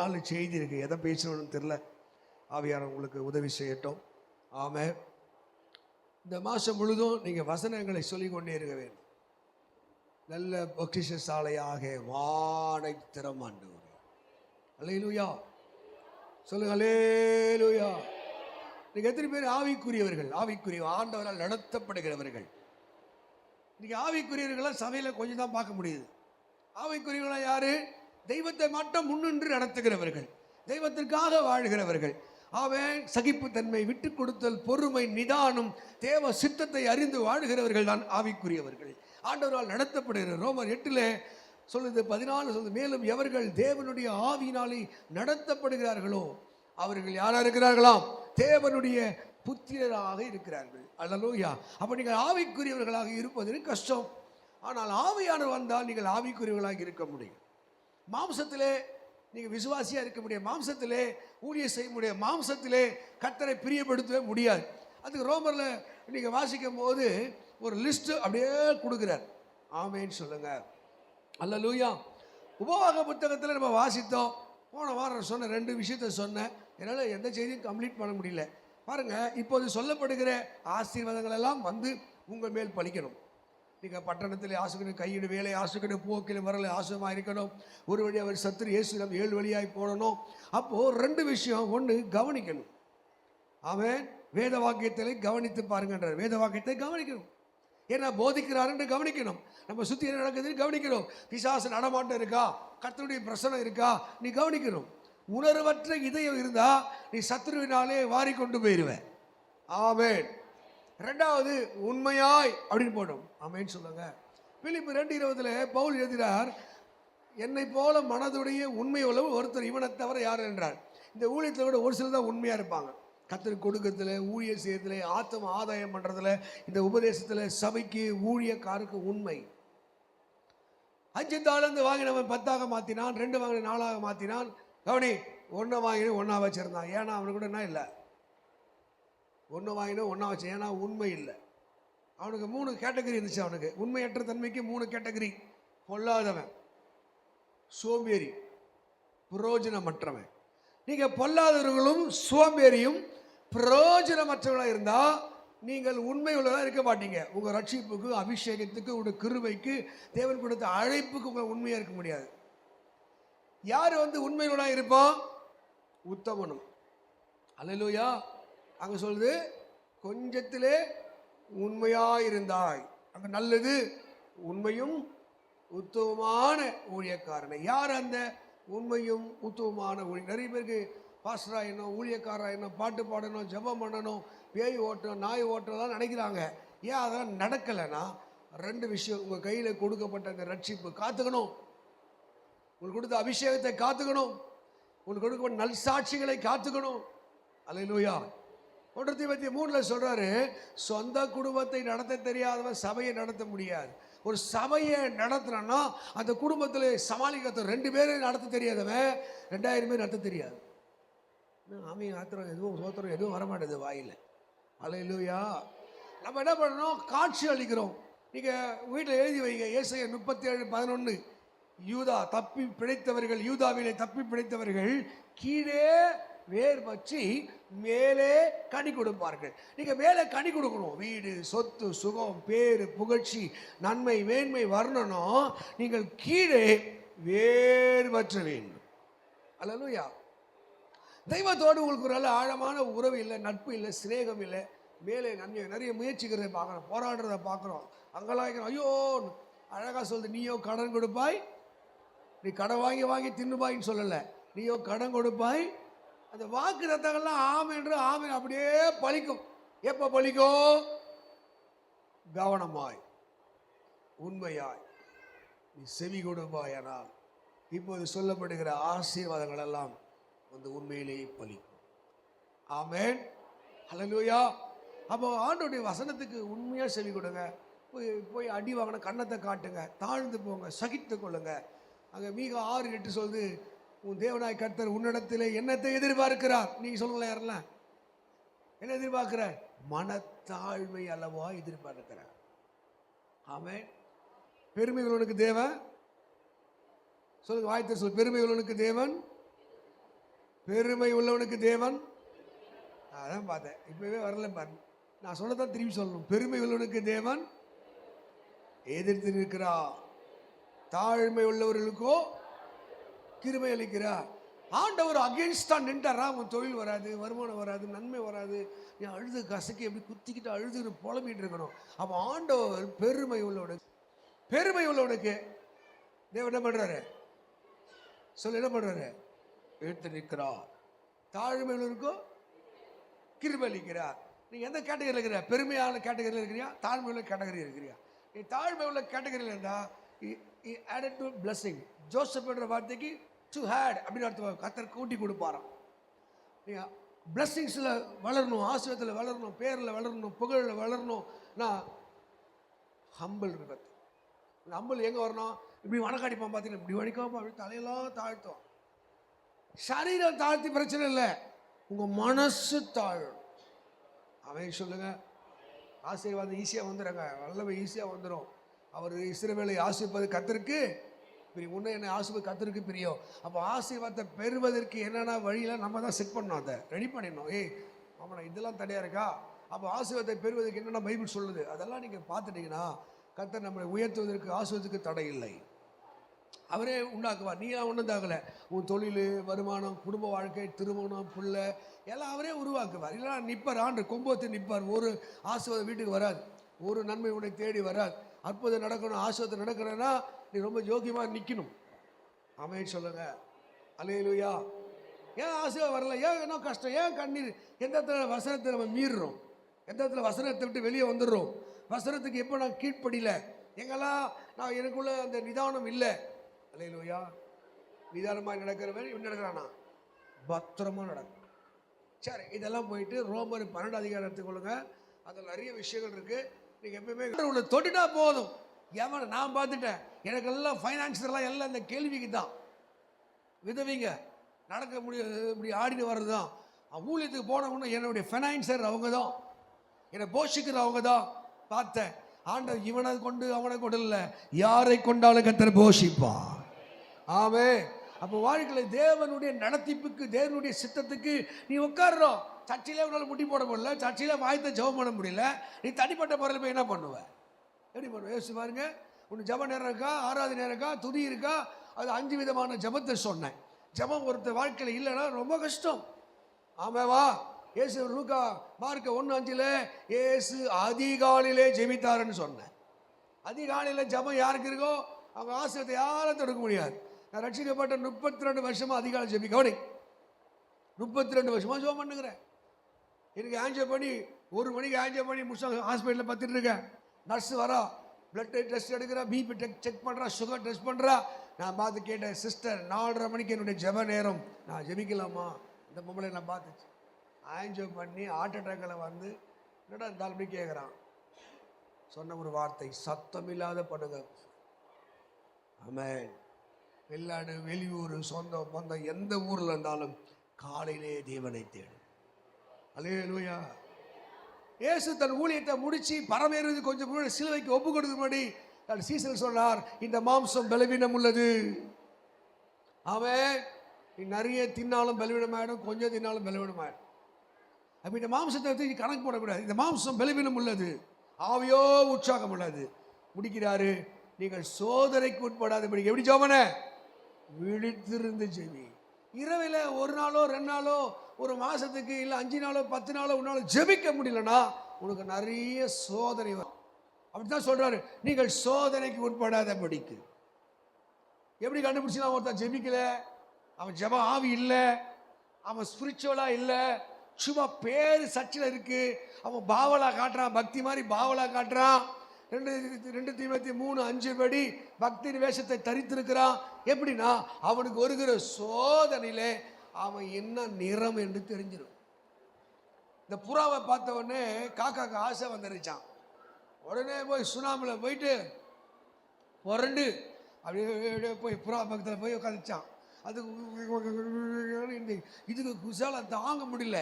4 செய்தி இருக்குது. எதை பேசணும்னு தெரில. ஆவியானவர் உங்களுக்கு உதவி செய்யட்டும். ஆமென். இந்த மாதம் முழுதும் நீங்கள் வசனங்களை சொல்லிக் கொண்டே இருக்க வேண்டும். நல்ல பொக்கிஷ சாலையாக வானை திறம் ஆண்டவரே. அல்லேலூயா சொல்லுங்க. அல்லேலூயா. நீங்கள் எத்தனை பேர் ஆவிக்குரியவர்கள்? ஆவிக்குரிய ஆண்டவரால் நடத்தப்படுகிறவர்கள். இன்னைக்கு ஆவிக்குரியவர்களாம் சபையில் கொஞ்சம் தான் பார்க்க முடியுது. ஆவிக்குரியவர்களாக யாரு? தெய்வத்தை மட்டும் முன்னின்று நடத்துகிறவர்கள், தெய்வத்திற்காக வாழ்கிறவர்கள். அவன் சகிப்புத்தன்மை, விட்டு கொடுத்தல், பொறுமை, நிதானம், தேவ சித்தத்தை அறிந்து வாழ்கிறவர்கள் தான் ஆவிக்குரியவர்கள், ஆண்டவரால் நடத்தப்படுகிற. ரோமர் 8 சொல்லுது 14 சொல்லுது, மேலும் எவர்கள் தேவனுடைய ஆவியினாலே நடத்தப்படுகிறார்களோ அவர்கள் யாரா இருக்கிறார்களாம்? தேவனுடைய புத்திரராக இருக்கிறார்கள். அல்லேலூயா. அப்ப நீங்கள் ஆவிக்குரியவர்களாக இருப்பது கஷ்டம். ஆனால் ஆவியானவர் வந்தால் நீங்கள் ஆவிக்குரியவர்களாக இருக்க முடியும். மாம்சத்திலே நீங்கள் விசுவாசியாக இருக்க முடியும், மாம்சத்திலே ஊழியம் செய்ய முடியும், மாம்சத்திலே கர்த்தரை பிரியப்படுத்தவே முடியாது. அதுக்கு ரோமரில் நீங்கள் வாசிக்கும் போது ஒரு லிஸ்ட் அப்படியே கொடுக்குறார். ஆமேன்னு சொல்லுங்க. அல்லேலூயா. உபவாக புத்தகத்தில் நம்ம வாசித்தோம். போன வாரம் சொன்ன 2 விஷயத்தை சொன்னேன். என்னால் எந்த செய்தியும் கம்ப்ளீட் பண்ண முடியல. பாருங்கள், இப்போது சொல்லப்படுகிற ஆசீர்வாதங்கள் எல்லாம் வந்து உங்கள் மேல் பலிக்கணும். நீங்கள் பட்டணத்தில் ஆசுக்கணும், கையிடு வேலை ஆசுக்கணும், போக்கில் வரல ஆசுவமாக இருக்கணும். ஒரு வழி அவர் சத்துரு இயேசுவிடம் 7 வழியாய் போடணும். அப்போது 2 விஷயம். ஒன்று, கவனிக்கணும். அவன் வேத வாக்கியத்தை கவனித்து பாருங்கன்றார். வேத வாக்கியத்தை கவனிக்கணும். ஏன்னா போதிக்கிறார் என்று கவனிக்கணும். நம்ம சுற்றி என்ன நடக்குதுன்னு கவனிக்கணும். பிசாசு நடமாட்டம் இருக்கா, கர்த்தருடைய பிரசனம் இருக்கா, நீ கவனிக்கணும். உணர்வற்ற இதயம் இருந்தா நீ சத்துருவினாலே வாரி கொண்டு போயிடுவேன். ஆமென். 2வது, உண்மையாய் அப்படின்னு போடும். ஆமென் சொல்லுங்க. பிலிப்பு 2:20 பவுல் எழுதுகிறார், என்னை போல மனதுடைய உண்மை உள்ளவர் ஒருத்தர் இவனை தவிர யார் என்றார். இந்த ஊழியத்தை விட ஒரு சிலர் தான் உண்மையாக இருப்பாங்க. கர்த்தருக்கு கொடுக்கறதுல, ஊழியர் செய்யறதுல, ஆத்ம ஆதாயம் பண்ணுறதுல, இந்த உபதேசத்தில், சபைக்கு, ஊழியக்காருக்கு உண்மை. 5 தாலந்து வாங்கினவன் 10ஆக மாற்றினான், 2 வாங்கின 4ஆக மாற்றினான். கவனி, 1 வாங்கின 1ஆ வச்சிருந்தான். ஏன்னா அவனுக்கு கூட என்ன இல்லை, 1 வாங்கின 1ஆ வச்சு. ஏன்னா உண்மை இல்லை. அவனுக்கு 3 கேட்டகரி இருந்துச்சு. அவனுக்கு உண்மையற்ற தன்மைக்கு 3 கேட்டகரி. பொல்லாதவன், சோம்பேறி, பிரயோஜனமற்றவன். நீங்கள் பொல்லாதவர்களும் சோம்பேறியும் பிரயோஜனமற்றவர்களாக இருந்தால் நீங்கள் உண்மை உள்ளதாக இருக்க மாட்டீங்க. உங்கள் ரட்சிப்புக்கு, அபிஷேகத்துக்கு, உங்களுடைய கிருபைக்கு, தேவன் கொடுத்த அழைப்புக்கு உங்கள் உண்மையாக இருக்க முடியாது. யார் உண்மையுள்ளதாக இருப்பான்? உத்தமனும். அல்லேலூயா. அங்கே சொல்லுது, கொஞ்சத்திலே உண்மையாயிருந்தாய். அங்கே நல்லது, உண்மையும் உத்தமமான ஊழியக்காரனை. யார் அந்த உண்மையும் உத்தமமான ஊழியர்? நிறைய பேருக்கு பாஸ்டராயிடணும், ஊழியக்காராயிடணும், பாட்டு பாடணும், ஜெபம் பண்ணணும், பேய் ஓட்டணும், நாய் ஓட்டலாம் நினைக்கிறாங்க. ஏன் அதெல்லாம் நடக்கலைன்னா 2 விஷயம். உங்கள் கையில் கொடுக்கப்பட்ட அந்த ரட்சிப்பு காத்துக்கணும், உங்களுக்கு கொடுத்த அபிஷேகத்தை காத்துக்கணும், உங்களுக்கு கொடுக்கப்பட்ட நல் சாட்சிகளை காத்துக்கணும். அல்லேலூயா. 1 தீமோத்தேயு 3 சொல்றாரு, சொந்த குடும்பத்தை நடத்த தெரியாதவன் சபையை நடத்த முடியாது. ஒரு சபையை நடத்துறன்னா அந்த குடும்பத்தில் சமாளிக்க 2 பேரும் நடத்த தெரியாதவன் 2000 பேர் நடத்த தெரியாது. ஆமீன் ஆத்திரம் எதுவும் சோத்திரம் எதுவும் வரமாட்டேது வாயில். அல்லேலூயா. நம்ம என்ன பண்ணணும்? காட்சி அளிக்கிறோம். நீங்கள் வீட்டில் எழுதி வைங்க. ஏசாயா 37:11. யூதா தப்பி பிழைத்தவர்கள், யூதாவிலே தப்பி பிழைத்தவர்கள் கீழே வேர் பற்றி மேலே கனி கொடுப்பார்கள். நீங்கள் மேலே கனி கொடுக்கணும். வீடு, சொத்து, சுகம், பேரு, புகழ்ச்சி, நன்மை, மேன்மை வரணும். நீங்கள் கீழே வேர் பற்ற வேண்டும். அல்லேலூயா. தெய்வத்தோடு உங்களுக்கு ஒரு நல்ல ஆழமான உறவு இல்லை, நட்பு இல்லை, சிநேகம் இல்லை. மேலே நிறைய முயற்சிக்கிறத பார்க்குறோம், போராடுறத பார்க்குறோம், அங்கெல்லாம் ஐயோ அழகாக சொல்லுது, நீயோ கடன் கொடுப்பாய், நீ கடன் வாங்கி வாங்கி தின்னுபாயின்னு சொல்லலை, நீயோ கடன் கொடுப்பாய். அந்த வாக்கு ரத்தங்கள்லாம் ஆமென்று ஆமென் அப்படியே பலிக்கும். எப்போ பலிக்கும்? கவனமாய், உண்மையாய் நீ செவி கொடுப்பாயானால் இப்போது சொல்லப்படுகிற ஆசீர்வாதங்கள் எல்லாம் உண்மையிலேயே பலிக்கும். ஆமென். ஹல்லேலூயா. அப்போ ஆண்டவருடைய வசனத்துக்கு உண்மையாக செவி கொடுங்க. போய் அடி வாங்கின கன்னத்தை காட்டுங்க, தாழ்ந்து போங்க, சகித்து கொள்ளுங்க. அங்கே மீகா 6:8 சொல்லுது, உன் தேவனாய் கர்த்தர் உன்னிடத்திலே என்னத்தை எதிர்பார்க்கிறார்? நீங்கள் சொல்லுங்களேன், யாரெல்லாம் என்ன எதிர்பார்க்கிற? மனத்தாழ்மை அல்லவா எதிர்பார்க்கிறார். ஆமென். பெருமை உள்ளவனுக்கு தேவன் சொல்லுங்க, வாய்த்த சொல், பெருமை உள்ளவனுக்கு தேவன் பெருமை உள்ளவனுக்கு தேவன், அதான் பார்த்தேன், இப்பவே வரல பாரு. நான் சொல்லதான் திரும்பி சொல்லணும். பெருமை உள்ளவனுக்கு தேவன் எதிர்த்து நிற்கிறார், தாழ்மை உள்ளவர்களுக்கோ கிருபை அளிக்கிறார். ஆண்டவர் அகேன்ஸ்டா நின்றாரா, உன் தொழில் வராது, வருமானம் வராது, நன்மை வராது, நீ அழுது கசக்கி எப்படி குத்திக்கிட்டு அழுது புலம்பிட்டு இருக்கணும். அப்போ ஆண்டவர் பெருமை உள்ளவனுக்கு தேவன் என்ன பண்றாரு சொல்லு, என்ன பண்றாரு? எடுத்து நிற்கிறார். தாழ்மை உள்ளவருக்கோ கிருபை அளிக்கிறார். நீ எந்த கேட்டகரியில் இருக்கிற? பெருமையான கேட்டகரியில் இருக்கிறியா, தாழ்மை உள்ள கேட்டகரியில் இருக்கிறியா? நீ தாழ்மை உள்ள கேட்டகரியில் இருந்தா added to blessing. ஜோசப் என்ற வார்த்தைக்கு to had அப்படின்னு அர்த்தம். கர்த்தர் கூட்டி கொடுப்பாராம். நீங்க பிளஸ்ஸிங்ஸில் வளரணும், ஆசீர்வாதத்தில் வளரணும், பேரில் வளரணும், புகழில் வளரணும். நான் ஹம்பிள் இருக்கிறது. இந்த ஹம்பிள் எங்கே வரணும்? இப்படி வணக்காடிப்பான் பார்த்தீங்கன்னா, இப்படி வணிக்காம அப்படி தலையெல்லாம் தாழ்த்தும். சரீரம் தாழ்த்தி பிரச்சனை இல்லை, உங்கள் மனசு தாழும். அவன் சொல்லுங்க, ஆசீர்வாதம் ஈஸியாக வந்துடுங்க, வல்லமை ஈஸியாக வந்துடும். அவர் இஸ்ரவேலை ஆசீர்வாத கர்த்தருக்கு பிரியம், உன்னை என்னை ஆசீர்வாத கர்த்தருக்கு பிரியம். அப்போ ஆசீர்வாதத்தை பெறுவதற்கு என்னென்ன வழியில் நம்ம தான் செட் பண்ணணும், அதை ரெடி பண்ணிடணும். ஆமாண்ணா இதெல்லாம் தடையாக இருக்கா? அப்போ ஆசீர்வாதத்தை பெறுவதற்கு என்னென்ன பைபிள் சொல்லுது அதெல்லாம் நீங்கள் பார்த்துட்டீங்கன்னா கர்த்தர் நம்மளை உயர்த்துவதற்கு ஆசீர்வாதத்துக்கு தடை இல்லை. அவரே உண்டாக்குவார். நீ ஒன்றுந்தாகலை, உன் தொழில், வருமானம், குடும்ப வாழ்க்கை, திருமணம், பிள்ளை எல்லாம் அவரே உருவாக்குவார். இல்லைனா நிற்பார், ஆண்டு கொம்போத்து நிற்பார். ஒரு ஆசீர்வாதம் வீட்டுக்கு வராது, ஒரு நன்மை உன்னை தேடி வராது. அற்புதம் நடக்கணும், ஆசீர்வாதம் நடக்கணும்னா நீ ரொம்ப யோகியமாக நிற்கணும். ஆமென் சொல்லுங்க, அல்லேலூயா. ஏன் ஆசீர்வாதம் வரல? ஏன் என்ன கஷ்டம்? ஏன் கண்ணீர்? எந்த இடத்துல வசனத்தை நம்ம மீறுறோம், எந்த இடத்துல வசனத்தை விட்டு வெளியே வந்துடுறோம், வசனத்துக்கு எப்போ நான் கீழ்ப்படியில, எங்கெல்லாம் நான் எனக்குள்ள அந்த நிதானம் இல்லை. அல்லேலூயா. நிதானமாக நடக்கிறவன் இவன் நடக்கிறானா? பத்திரமா நடக்கும். சரி, இதெல்லாம் போயிட்டு ரோமர் 12 அதிகாரம் எடுத்துக்கொள்ளுங்க. அதில் நிறைய விஷயங்கள் இருக்கு. நீங்கள் எப்பவுமே உள்ள தொட்டுட்டா போதும். எவன் நான் பார்த்துட்டேன், எனக்கெல்லாம் ஃபைனான்ஸெல்லாம் எல்லாம் இந்த கேள்விக்கு தான். விதவிங்க நடக்க முடியாது, இப்படி ஆடிட்டு வர்றது தான். ஊழியத்துக்கு போனவங்கன்னா என்னுடைய ஃபைனான்சர் அவங்க தான், என்னை போஷிக்கிற அவங்க தான். பார்த்தேன், ஆண்டவர் இவனை கொண்டு அவனை கொண்டு இல்லை, யாரை கொண்டாலும் கர்த்தர் போஷிப்பான். ஆமே. அப்போ வாழ்க்கையில் தேவனுடைய நடத்திப்புக்கு, தேவனுடைய சித்தத்துக்கு நீ உட்கார்றோம். சர்ச்சையிலே உன்னால் முட்டி போட முடியல, சர்ச்சையில் வாய்த்த ஜெபம் பண்ண முடியல, நீ தனிப்பட்ட முறையில் போய் என்ன பண்ணுவ? எப்படி பண்ணுவ? யோசிச்சு பாருங்க. உன் ஜெப நேரம் இருக்கா, ஆராதனை நேரம் இருக்கா, துதி இருக்கா? அது 5 விதமான ஜெபத்தை சொன்னேன். ஜெபம் ஒருத்தர் வாழ்க்கையில் இல்லைன்னா ரொம்ப கஷ்டம். ஆமாவா? இயேசு லூக்கா மார்க் 1:5 இயேசு அதிகாலையிலே ஜெபித்தாருன்னு சொன்னேன். அதிகாலையில் ஜெபம் யாருக்கு இருக்கோ அவங்க ஆசீர்வாதத்தை யாரும் தடுக்க முடியாது. நான் ரட்சிக்கப்பட்ட 32 வருஷமா அதிகாலை ஜெபி கவனி, 32 வருஷமா ஜெபம் பண்ணுகிறேன். எனக்கு ஆன்ஜியோ பண்ணி 1 மணிக்கு ஆன்ஜியோ பண்ணி முடிச்சு ஹாஸ்பிட்டலில் பார்த்துட்டு இருக்கேன். நர்ஸ் வரா, பிளட் டெஸ்ட் எடுக்கிறா, பிபி செக் பண்ணுறா, சுகர் டெஸ்ட் பண்ணுறா. நான் பார்த்து கேட்டேன், சிஸ்டர் 4:30 மணிக்கு என்னுடைய ஜெப நேரம், நான் ஜெபிக்கலாமா? இந்த பொம்பளை நான் பார்த்துச்சு. ஆன்ஜியோ பண்ணி ஹார்ட் அட்டாக்கில் வந்து என்னடா இந்த அப்படி கேட்குறான். சொன்ன ஒரு வார்த்தை, சத்தம் இல்லாத பண்ணுங்க. ஆமென். வெளிநாடு, வெளியூர், சொந்தம் பந்தம் எந்த ஊரில் இருந்தாலும் காலையிலே தேவனை தேடும். அல்லேலூயா. இயேசு தன் ஊழியத்தை முடிச்சு பரமேறுவது கொஞ்சம் முன்னாடி சிலுவைக்கு ஒப்பு கொடுக்கும்படி தன் சீசர் சொன்னார், இந்த மாம்சம் பலவீனம் உள்ளது. அவன் நீ நிறைய தின்னாலும் பலவீனமாயிடும், கொஞ்சம் தின்னாலும் பலவீனமாயிடும். அப்போ இந்த மாம்சத்தை வச்சு கணக்கு போடக்கூடாது. இந்த மாம்சம் பலவீனம் உள்ளது, ஆவியோ உற்சாகம் உள்ளது. முடிக்கிறாரு, நீங்கள் சோதனைக்கு உட்படாதபடி எப்படி ஜெபன விழித்திருந்து ஜெபி. இரவில் 1 நாளோ 2 நாளோ, ஒரு மாசத்துக்கு இல்லை 5 நாளோ 10 நாளோ உன்னால ஜெபிக்க முடியலன்னா உனக்கு நிறைய சோதனை வரும். அப்படித்தான் சொல்றாரு, நீங்கள் சோதனைக்கு உட்படாதபடிக்கு. எப்படி கண்டுபிடிச்சா ஒருத்தன் ஜெபிக்கல, அவன் ஜெப ஆவி இல்லை, அவன் ஸ்பிரிச்சுவலா இல்லை, சும்மா பேரு சர்ச்சில் இருக்கு, அவன் பாவலா காட்டுறான், பக்தி மாதிரி பாவலா காட்டுறான். 2 தீமோத்தேயு 3:5 படி பக்தி வேஷத்தை தரித்திருக்கிறான். எப்படின்னா அவனுக்கு வருகிற சோதனையிலே அவன் என்ன நிறம் என்று தெரிஞ்சிடும். இந்த புறாவை பார்த்த உடனே காக்காக்கு ஆசை வந்துருச்சான். உடனே போய் சுனாமில் போயிட்டு புரண்டு அப்படியே போய் புறா பக்கத்தில் போய் உட்காந்துச்சான். அது இதுக்கு குசால தாங்க முடியல,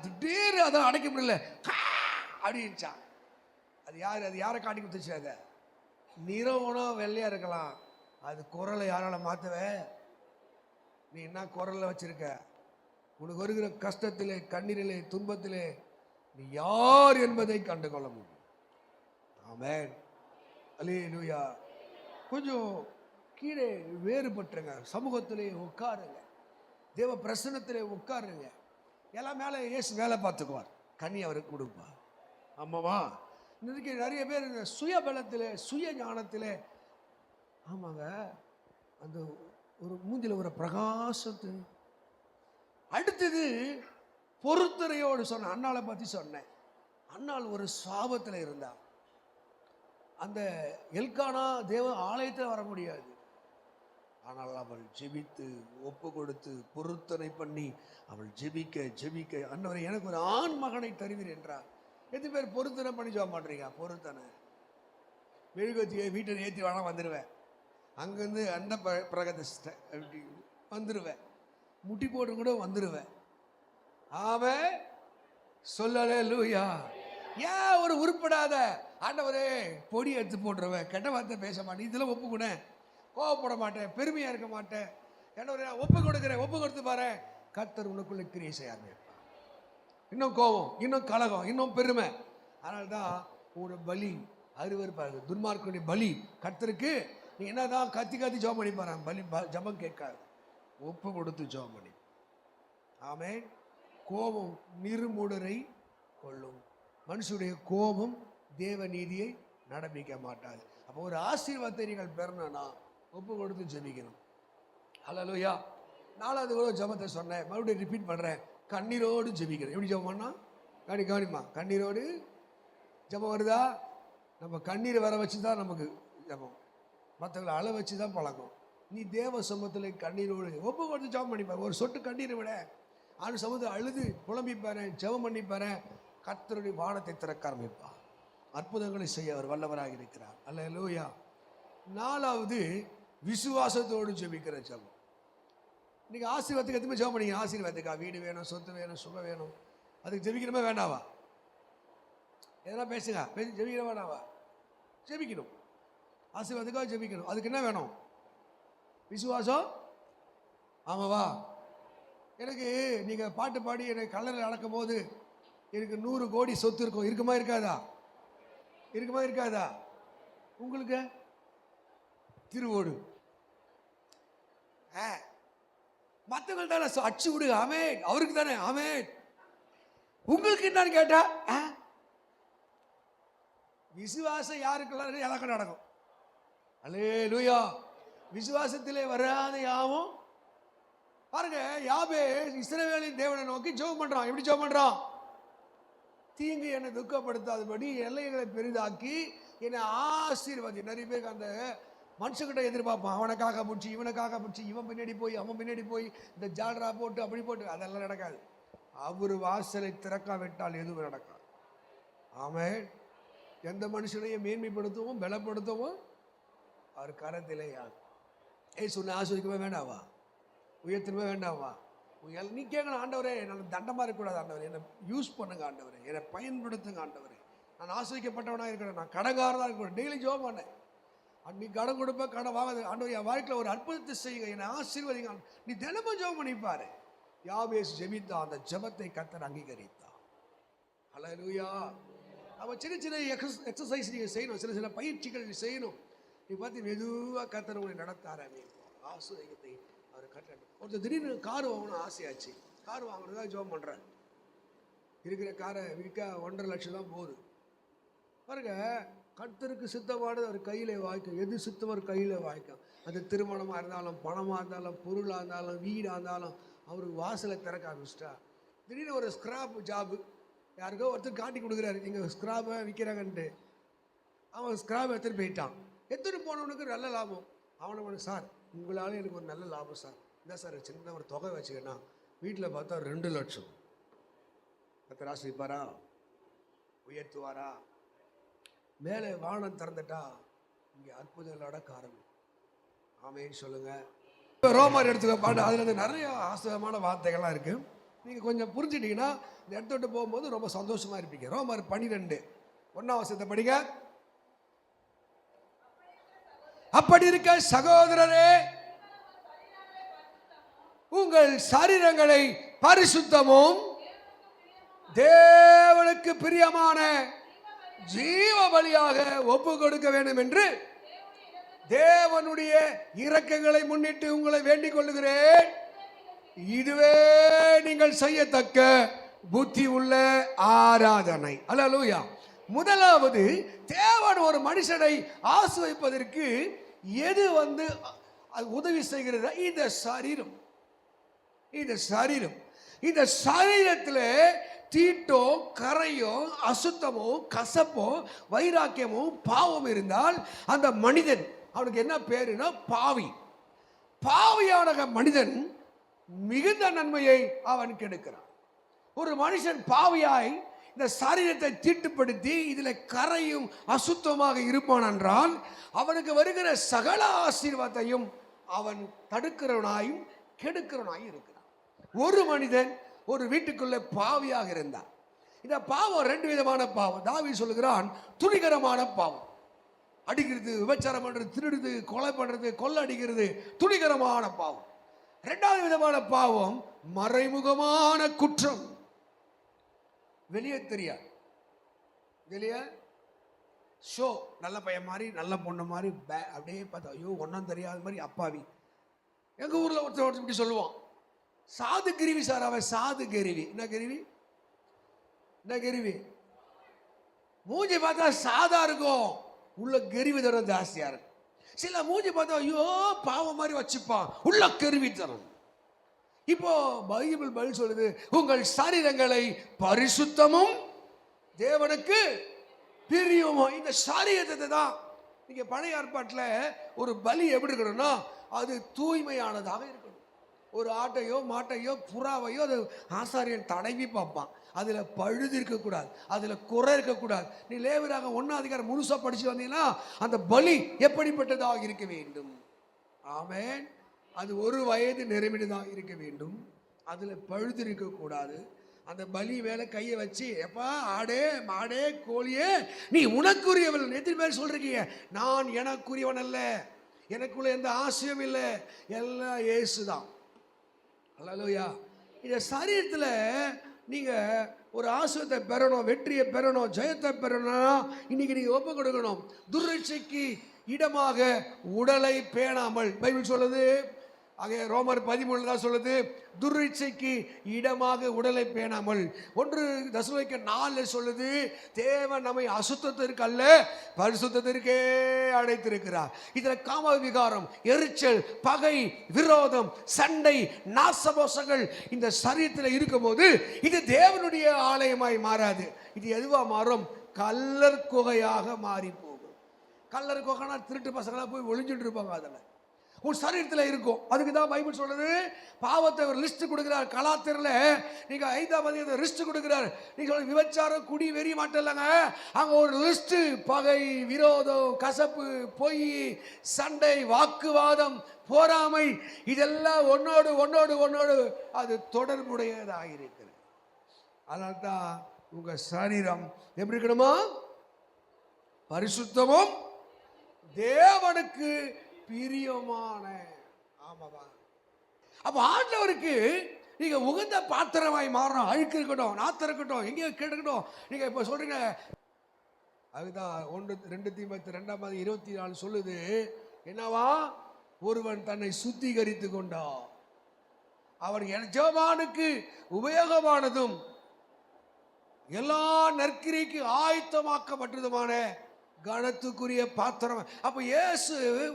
திடீர்னு அதை அடைக்க முடியல, அப்படின்ச்சான். அது யார்? அது யாரை காட்டி கொடுத்துச்சு? அதை நிறவனம் வெள்ளையா இருக்கலாம், அது குரலை யாரால மாத்தவ? நீ என்ன குரல்ல வச்சிருக்க? உனக்கு வருகிற கஷ்டத்திலே, கண்ணீரிலே, துன்பத்திலே நீ யார் என்பதை கண்டுகொள்ள முடியும். ஆமென், அல்லேலூயா. கொஞ்சம் கீழே வேறுபட்டுருங்க, சமூகத்திலே உட்காருங்க, தேவ பிரசன்னத்திலே உட்காருங்க. எல்லாம் மேலே இயேசு வேலை பார்த்துக்குவார், கனி அவருக்கு கொடுப்பார். ஆமாவா? இன்னைக்கு நிறைய பேர் சுய பலத்திலே, சுய ஞானத்திலே, ஆமாங்க, அந்த ஒரு மூஞ்சில ஒரு பிரகாசத்து. அடுத்தது பொறுத்துறையோடு சொன்ன அண்ணாளை பற்றி சொன்னேன். அண்ணாள் ஒரு சாபத்தில் இருந்தா. அந்த எல்கானா தேவ ஆலயத்தில் வர முடியாது. ஆனால் அவள் ஜெபித்து ஒப்பு கொடுத்து பொருத்தனை பண்ணி அவள் ஜெபிக்க ஜெபிக்க, அண்ணவரை எனக்கு ஒரு ஆண் மகனை தருவீர் என்றார். எத்தனை பேர் பொருத்தனை பண்ணி சொல்ல மாட்டீங்க? பொருத்தனை மெழுகுவத்தியை வீட்டில் ஏற்றி வேணா வந்துடுவேன், அங்கேருந்து அண்ட பிரகதிஷ்ட வந்துடுவேன், முட்டி போட்டு கூட வந்துடுவேன். ஆமென், சொல்லலே லூயா. ஏன் ஒரு உருப்படாத ஆண்டவரே பொடி எடுத்து போட்டுருவேன், கெட்ட வார்த்தை பேச மாட்டேன், இதெல்லாம் ஒப்புக்குனேன், கோவப்பட மாட்டேன், பெருமையா இருக்க மாட்டேன், ஆண்டவரே ஒப்பு கொடுக்குறேன், ஒப்பு கொடுத்து பாரு, கர்த்தர் உனக்குள்ள கிரியை செய்ய ஆரம்பிப்பார். இன்னும் கோபம், இன்னும் கலகம், இன்னும் பெருமை. அதனால தான் ஒரு பலி அருவருப்பாரு, துன்மார்க்கனுடைய பலி கர்த்தருக்கு நீ என்னதான் கத்தி கத்தி ஜெபம் பண்ணி பாரு, பலி ஜெபம் கேட்காது, ஒப்பு கொடுத்து ஜெபம் பண்ணி. ஆமென். கோபம் நிர்மூடரை கொள்ளும், மனுஷனுடைய கோபம் தேவ நீதியை நடப்பிக்க மாட்டாது. அப்போ ஒரு ஆசீர்வாதத்தை நீங்கள் பெறணும்னா ஒப்பு கொடுத்து ஜெபிக்கணும். ஹல்லேலூயா. 4வது கூட ஜெபத்தை சொன்னேன், மறுபடியும் ரிப்பீட் பண்ணுறேன். கண்ணீரோடு ஜெபிக்கிறேன். எப்படி ஜெபம் பண்ணா? கவனிமா, கண்ணீரோடு ஜெபம் வருதா? நம்ம கண்ணீரை வர வச்சு தான் நமக்கு ஜெபம், மற்றவங்களை அழ வச்சு தான் பழக்கம். நீ தேவ சமூகத்தில் கண்ணீரோடு ஒப்பு கொடுத்து ஜெபம் பண்ணிப்பார். ஒரு சொட்டு கண்ணீரை விட ஆண்டு சமூகத்தில் அழுது புலம்பிப்பாரு, ஜெபம் பண்ணிப்பாரு, கர்த்தருடைய வானத்தை திறக்க ஆரம்பிப்பார். அற்புதங்களை செய்ய அவர் வல்லவராக இருக்கிறார். அல்லேலூயா. 4வது விசுவாசத்தோடு ஜெபிக்கிற ஜெபம். இன்னைக்கு ஆசீர்வாதத்துக்கு எதுவுமே ஜெபம் பண்ணிங்க. ஆசீர்வாதத்துக்கா? வீடு வேணும், சொத்து வேணும், சுகம் வேணும், அதுக்கு ஜெபிக்கணுமே வேண்டாவா? எதனா பேசுங்க, ஜெபிக்கணும் வேண்டாவா? ஜெபிக்கணும். ஆசீர்வாதத்துக்காக ஜெபிக்கணும். அதுக்கு என்ன வேணும்? விசுவாசம். ஆமாவா? எனக்கு நீங்கள் பாட்டு பாடி எனக்கு கல்லறையில் அடக்கும் போது எனக்கு 100 கோடி சொத்து இருக்கும், இருக்குமா இருக்காதா? இருக்குமா இருக்காதா? உங்களுக்கு திருவோடு மற்றவங்க தானே அச்சு விடுங்க. ஆமென், அவருக்கு தானே. ஆமென். உங்களுக்கு என்னன்னு கேட்டா விசுவாசம் யாருக்கெல்லாம் எல்லாருக்கும் நடக்கும். அல்லேலூயா. விசுவாசத்திலே வராத யாவும் பாருங்க. யாபே இஸ்ரவேலின் தேவனை நோக்கி ஜெபம் பண்றான். எப்படி ஜெபம் பண்றான்? தீங்கு என்னை துக்கப்படுத்தாதபடி எல்லைகளை பெரிதாக்கி என்னை ஆசீர்வாதி. நிறைய பேருக்கு அந்த மனுஷங்கிட்ட எதிர்பார்ப்பான், அவனுக்காக பிடிச்சி இவனுக்காக பிடிச்சி இவன் பின்னாடி போய் அவன் பின்னாடி போய் இந்த ஜால்ரா போட்டு அப்படி போட்டு, அதெல்லாம் நடக்காது. அவர் வாசலை திறக்காவிட்டால் எதுவும் நடக்காது. ஆமென். எந்த மனுஷனையும் மேன்மைப்படுத்தவும் பலப்படுத்தவும் அவர் கரத்திலே யார். சொன்ன ஆஸ்வதிக்கவே வேண்டாவா? உயர்த்தவே வேண்டாவா? நீ கேட்கணும், ஆண்டவரே நான் தண்டமாக இருக்கக்கூடாது, ஆண்டவரே என்னை யூஸ் பண்ணுங்க, ஆண்டவரே என்னை பயன்படுத்துங்க, ஆண்டவரே நான் ஆஸ்வதிக்கப்பட்டவனாக இருக்கிறேன், நான் கடங்காரதாக இருக்கணும். டெய்லி ஜெபம் பண்ணேன். நீ கடன் கொடுப்ப, கடன் வாங்காது, ஆண்டவர் என் வாழ்க்கையில் ஒரு அற்புதத்தை செய்யுங்க, என்னை ஆசீர்வதிங்க. நீ தினமும் ஜெபம் பண்ணிப்பாரு. யாபேஸ் ஜெபித்தா, அந்த ஜெபத்தை கர்த்தர் அங்கீகரித்தான். ஹல்லேலூயா. அவன் சின்ன சின்ன எக்ஸசைஸ் நீங்கள் செய்யணும், சில சில பயிற்சிகள் செய்யணும். நீ பார்த்து மெதுவாக கர்த்தர் உங்களை நடத்தாரமே ஆசீர்வாதத்தை அவர் கட்டணும். ஒருத்தர் திடீர்னு கார் வாங்கணும் ஆசையாச்சு, கார் வாங்கணுதான் ஜெபம் பண்ணுறேன். இருக்கிற காரை விற்க 1.5 லட்சம் தான் போகுது. பாருங்க, கர்த்தருக்கு சித்தமானது அவர் கையில் வாய்க்கும். எது சித்தம் அவர் கையில் வாய்க்கும். அது திருமணமாக இருந்தாலும், பணமாக இருந்தாலும், பொருளாக இருந்தாலும், வீடாக இருந்தாலும், அவருக்கு வாசலை திறக்க ஆரம்பிச்சிட்டா. திடீர்னு ஒரு ஸ்கிராப் ஜாபு யாருக்கோ ஒருத்தர் காட்டி கொடுக்குறாரு, இங்கே ஸ்கிராப்பை விற்கிறாங்கன்ட்டு. அவன் ஸ்கிராப் எடுத்துகிட்டு போயிட்டான். எடுத்துகிட்டு போனவனுக்கு நல்ல லாபம். அவனை சார் உங்களால் எனக்கு ஒரு நல்ல லாபம் சார், இல்லை சார் சின்ன ஒரு தொகை வச்சுக்கண்ணா. வீட்டில் பார்த்தா 2 லட்சம். கர்த்தர் ஆசீர்வதிப்பாரா? உயர்த்துவாரா? மேலே வானம் திறந்துட்டா இங்கே அற்புதங்களோட காரணம். ஆமென் சொல்லுங்க. இப்போ ரோமர் எடுத்துக்க பாட்டு, அதில் நிறைய ஆசீர்வாதமான வார்த்தைகள்லாம் இருக்குது. நீங்கள் கொஞ்சம் புரிஞ்சுட்டீங்கன்னா இந்த இடத்த விட்டு போகும்போது ரொம்ப சந்தோஷமாக இருப்பீங்க. ரோமர் 12 1ஆம் வசனத்தை படிங்க. அப்படி இருக்க சகோதரரே, உங்கள் சரீரங்களை பரிசுத்தமும் தேவனுக்கு பிரியமான ஜீவ பலியாக ஒப்பு கொடுக்க வேண்டும் என்று தேவனுடைய இரக்கங்களை முன்னிட்டு உங்களை வேண்டிக் கொள்ளுகிறேன். இதுவே நீங்கள் செய்யத்தக்க புத்தி உள்ள ஆராதனை. அல்லேலூயா. முதலாவது, தேவன் ஒரு மனுஷனை ஆசீர்வதிப்பதற்கு எது உதவி செய்கிறது? இந்த சரீரம். இந்த சரீரம், இந்த சரீரத்தில் தீட்டோ கரையோ அசுத்தமோ கசப்போ வைராக்கியமோ பாவம் இருந்தால் அந்த மனிதன், அவனுக்கு என்ன பேருனா பாவி. பாவியான மனிதன் மிகுந்த நன்மையை அவன் கெடுக்கிறான். ஒரு மனுஷன் பாவியாய் இந்த சரீரத்தை தீட்டுப்படுத்தி இதில் கரையும் அசுத்தமாக இருப்பான் என்றால் அவனுக்கு வருகிற சகல ஆசீர்வாதத்தையும் அவன் தடுக்கிறவனாயும் கெடுக்கிறவனாயும் இருக்கிறான். ஒரு மனிதன் ஒரு வீட்டுக்குள்ள பாவியாக இருந்தான். இந்த பாவம் ரெண்டு விதமான பாவம். தாவீது சொல்லுகிறான், துணிகரமான பாவம். அடிக்கிறது, விபச்சாரம் பண்றது, திருடுறது, கொலை பண்றது, கொள்ளை அடிக்கிறது, துணிகரமான பாவம். இரண்டாவது விதமான பாவம் மறைமுகமான குற்றம். வெளியே தெரியாது, வெளியே ஷோ, நல்ல பையன் மாதிரி நல்ல பொண்ணு மாதிரி அப்படியே பார்த்தா ஐயோ ஒன்றும் தெரியாத மாதிரி அப்பாவி. எங்க ஊர்ல ஒருத்தர் இப்படி சொல்லுவான், சாது கிருவி சார், அவன் சாது கருவி. என்ன கருவி? என்ன கருவி? மூஞ்சி பார்த்தா சாதா இருக்கும், உள்ள கருவி தரம் ஜாஸ்தியா இருக்கும். சில மூஞ்சி பார்த்தா ஐயோ பாவம் மாதிரி வச்சுப்பான், உள்ள கருவி தரம். இப்போ பைபிள் பதில் சொல்லுது, உங்கள் சரீரங்களை பரிசுத்தமும் தேவனுக்கு பிரியமும். இந்த சரீரத்தை தான் நீங்க பழைய ஏற்பாட்டில் ஒரு பலி எப்படி இருக்கணும்னா அது தூய்மையானதாக இருக்கணும். ஒரு ஆட்டையோ மாட்டையோ புறாவையோ அது ஆசாரியன் தடவி பார்ப்பான், அதுல பழுது இருக்கக்கூடாது, அதுல குறை இருக்கக்கூடாது. நீ லேவியராக 1 அதிகாரம் முழுசா படிச்சு வந்தீங்கன்னா அந்த பலி எப்படிப்பட்டதாக இருக்க வேண்டும்? ஆமென். அது 1 வயது நிரம்பினதாக இருக்க வேண்டும், அதுல பழுது இருக்கக்கூடாது. அந்த பலி மேல கையை வச்சு, எப்பா ஆடே மாடே கோழியே நீ உனக்குரியவன். எத்தனை பேர் சொல்றீங்க, நான் எனக்குரியவன் அல்ல, எனக்குள்ள எந்த ஆசையும் இல்லை, எல்லாம் இயேசுதான். அல்லேலூயா. இந்த சரீரத்தில் நீங்க ஒரு ஆசீர்வாதத்தை பெறணும், வெற்றியை பெறணும், ஜெயத்தை பெறணும், இன்னைக்கு நீங்க ஒப்பு கொடுக்கணும். துர்ரட்சைக்கு இடமாக உடலை பேணாமல், பைபிள் சொல்லுது. ஆக ரோமர் 13 தான் சொல்லுது, துர்ரட்சைக்கு இடமாக உடலை பேணாமல். 1 தெசலோனிக்கேயர் 4 சொல்லுது, தேவன் நம்மை அசுத்தத்திற்கு அல்ல பரிசுத்தத்திற்கே அழைத்திருக்கிறார். இதுல காம விகாரம், எரிச்சல், பகை, விரோதம், சண்டை, நாசமோசங்கள் இந்த சரீரத்தில் இருக்கும் போது இது தேவனுடைய ஆலயமாய் மாறாது. இது எதுவா மாறும்? கல்லர் குகையாக மாறி போகும். கல்லர் குகைனா திருட்டு பசங்களா போய் ஒளிஞ்சுட்டு இருப்பாங்க, அதில் உன் சரீரத்தில் இருக்கும். அதுக்கு தான் பைபிள் சொல்றது, பாவத்தை ஒரு லிஸ்ட் கொடுக்கிறார். கலாத்திரல நீங்க 5ஆம் அதிகாரத்தில் லிஸ்ட் கொடுக்கிறார். நீங்க சொல்ற விபச்சாரம், குடி, வெறி மட்டும் இல்லைங்க, அங்க ஒரு லிஸ்ட். பகை, விரோதம், கசப்பு, பொய், சண்டை, வாக்குவாதம், போராமை, இதெல்லாம் ஒன்னோடு ஒன்னோடு ஒன்னோடு அது தொடர்புடையதாக இருக்கிறது. அதனால தான் உங்க சரீரம் எப்படி இருக்கணுமா? பரிசுத்தமும் தேவனுக்கு பிரியமான. ஆமாவா? அப்ப ஆண்டவருக்கு நீங்க உகந்த பாத்திரமாய் மாறணும். அழுக்கு இருக்கட்டும், நாத்தம் இருக்கட்டும், எங்கேயோ கேட்டுக்கட்டும். நீங்க இப்ப சொல்றீங்க, அதுதான் 1 தீமோத்தேயு 2:24 சொல்லுது, என்னவா? ஒருவன் தன்னை சுத்திகரித்து கொண்டான், அவன் எஜமானுக்கு உபயோகமானதும் எல்லா நற்கிரிக்கு ஆயத்தமாக்கப்பட்டதுமான கனத்துக்குரிய பாத்திரம். அப்ப இயேசு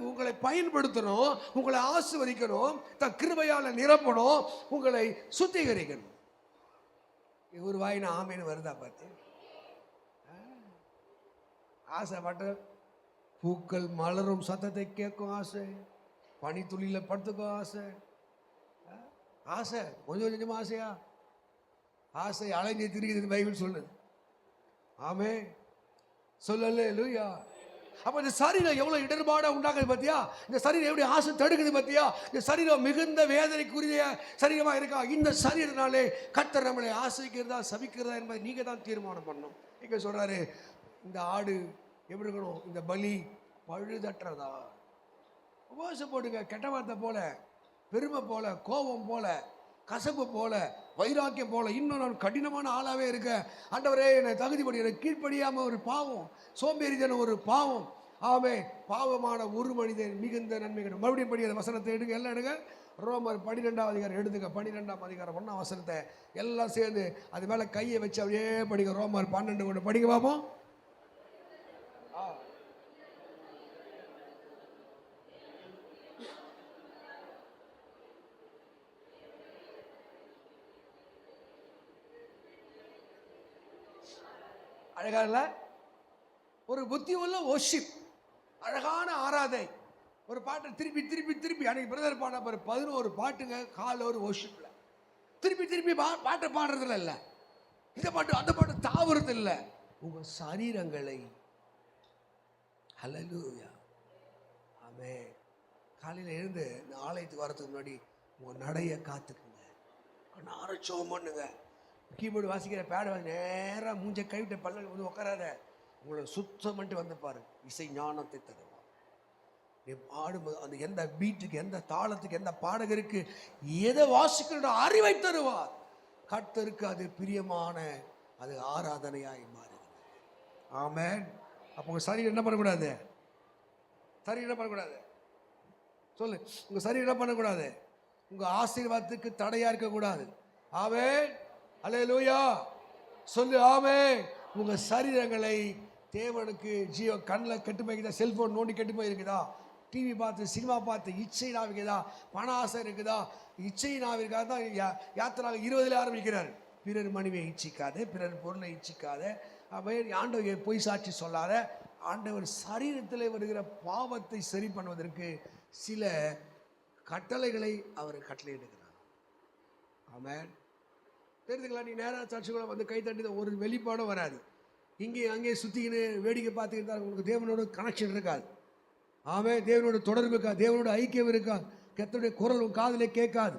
உங்களை பயன்படுத்தணும், உங்களை ஆசீர்வதிக்கணும், தன் கிருபையால நிரப்பணும், உங்களை சுத்திகரிக்கணும். ஒரு வாயின ஆமேன்னு வருதா பார்த்து? ஆசைப்பட்ட பூக்கள் மலரும் சத்தத்தை கேட்கும் ஆசை, பனித்துளியில படுத்துக்கும் ஆசை. ஆசை கொஞ்சம் கொஞ்சமா ஆசையா? ஆசை அலைஞ்சு திரிகிறது பைபிள் சொல்லுது. ஆமே சொல்லல்லேலூயா. அப்ப இந்த சரீரம் எவ்வளவு இடர்பாடா உண்டாக்குது பாத்தியா? இந்த சரீரம் எப்படி ஆசை தடுக்குது பாத்தியா? இந்த சரீரம் மிகுந்த வேதனைக்குரிய சரீரமா இருக்கா? இந்த சரீரத்தினாலே கர்த்தர் நம்மளை ஆசைக்கிறதா சபிக்கிறதா என்பதை நீங்க தான் தீர்மானம் பண்ணணும். இங்க சொல்றாரு, இந்த ஆடு எப்படி இருக்கணும்? இந்த பலி பழுதற்றதா. உபவாசம் போடுங்க, கெட்ட வார்த்தை போல பெருமை போல, கோபம் போல, கசப்பு போல, வைராக்கியம் போல, இன்னும் நான் கடினமான ஆளாவே இருக்க, ஆண்டவரே என்னை தகுதிப்படி, என்னை கீழ்ப்படியாம ஒரு பாவம், சோம்பேறிதன ஒரு பாவம். ஆமே, பாவமான ஒரு மனிதன் மிகுந்த நன்மைகள். மறுபடியும் படி அந்த வசனத்தை எடுங்க, எல்லாம் எடுங்க. ரோமர் 12ஆம் அதிகாரம் எடுத்துக்க. 12ஆம் அதிகாரம் 1ஆம் வசனத்தை எல்லாம் சேர்ந்து அது மேல கையை வச்சு அப்படியே படிங்க. ரோமர் 12 படிங்க பாப்போம். அழகா இல்ல? ஒரு புத்தி உள்ள ஒர்ஷிப், அழகான ஆராதை. ஒரு பாட்டை திருப்பி திருப்பி திருப்பி அன்னைக்கு பிரதர் பாட 11 பாட்டுங்க கால ஒரு ஒர்ஷிப்ல திருப்பி திருப்பி பாட்டை பாடுறதுல இல்ல, இந்த பாட்டு அந்த பாட்டு தாவுறது இல்ல, உங்க சரீரங்களை. ஹல்லேலூயா, ஆமென். காலையில எழுந்து இந்த ஆலயத்துக்கு வரதுக்கு முன்னாடி உங்க நடைய காத்துக்குங்க, ஆரச்சோம் பண்ணுங்க. கீபோர்டு வாசிக்கிற பேட நேராக மூஞ்ச கைவிட்ட பல்ல வந்து உட்காராத, உங்களை சுத்தம் பண்ணிட்டு வந்து பாரு. இசை ஞானத்தை தருவார். நீ பாடும்போது அந்த எந்த பீட்டுக்கு, எந்த தாளத்துக்கு, எந்த பாடகருக்கு எதை வாசிக்கிற அறிவை தருவார். கர்த்தருக்கு அது பிரியமான அது ஆராதனையாய் மாறுகிறது. ஆமென். அப்போ உங்க சரீரம் என்ன பண்ணக்கூடாது? சரீரம் என்ன பண்ணக்கூடாது? சொல்லு. உங்க சரீரம் என்ன பண்ணக்கூடாது? உங்க ஆசீர்வாதத்துக்கு தடையா இருக்கக்கூடாது. ஆமென். அல்லேலூயா சொல்லு. ஆமென். உங்க சரீரங்களை தேவனுக்கு ஜீவ கண்ணில் கெட்டு போய்க்குதா? செல்போன் நோண்டி கெட்டு போயிருக்குதா? டிவி பார்த்து, சினிமா பார்த்து இச்சை நாவிக்குதா? பண ஆசை இருக்குதா? இச்சை நாவிற்காக தான் யாத்திராக 20 ஆரம்பிக்கிறார். பிறர் மனைவியை இச்சிக்காதே, பிறர் பொருளை இச்சிக்காதே, ஆண்டவர் பொய் சாட்சி சொல்லாத. ஆண்டவர் சரீரத்தில் வருகிற பாவத்தை சரி பண்ணுவதற்கு சில கட்டளைகளை அவர் கட்டளை எடுக்கிறார். ஆமென். தெரிஞ்சுக்கலாம். நீ நேராக சர்ச்சுக்குள்ள வந்து கை தட்டி ஒரு வெளிப்பாடும் வராது. இங்கேயும் அங்கேயும் சுற்றிக்கின்னு வேடிக்கை பார்த்துக்கிட்டு தான் உங்களுக்கு தேவனோட கனெக்ஷன் இருக்காது. ஆமென். தேவனோட தொடர்பு இருக்காது, தேவனோட ஐக்கியம் இருக்காது, கர்த்தருடைய குரல் உன் காதிலே கேட்காது.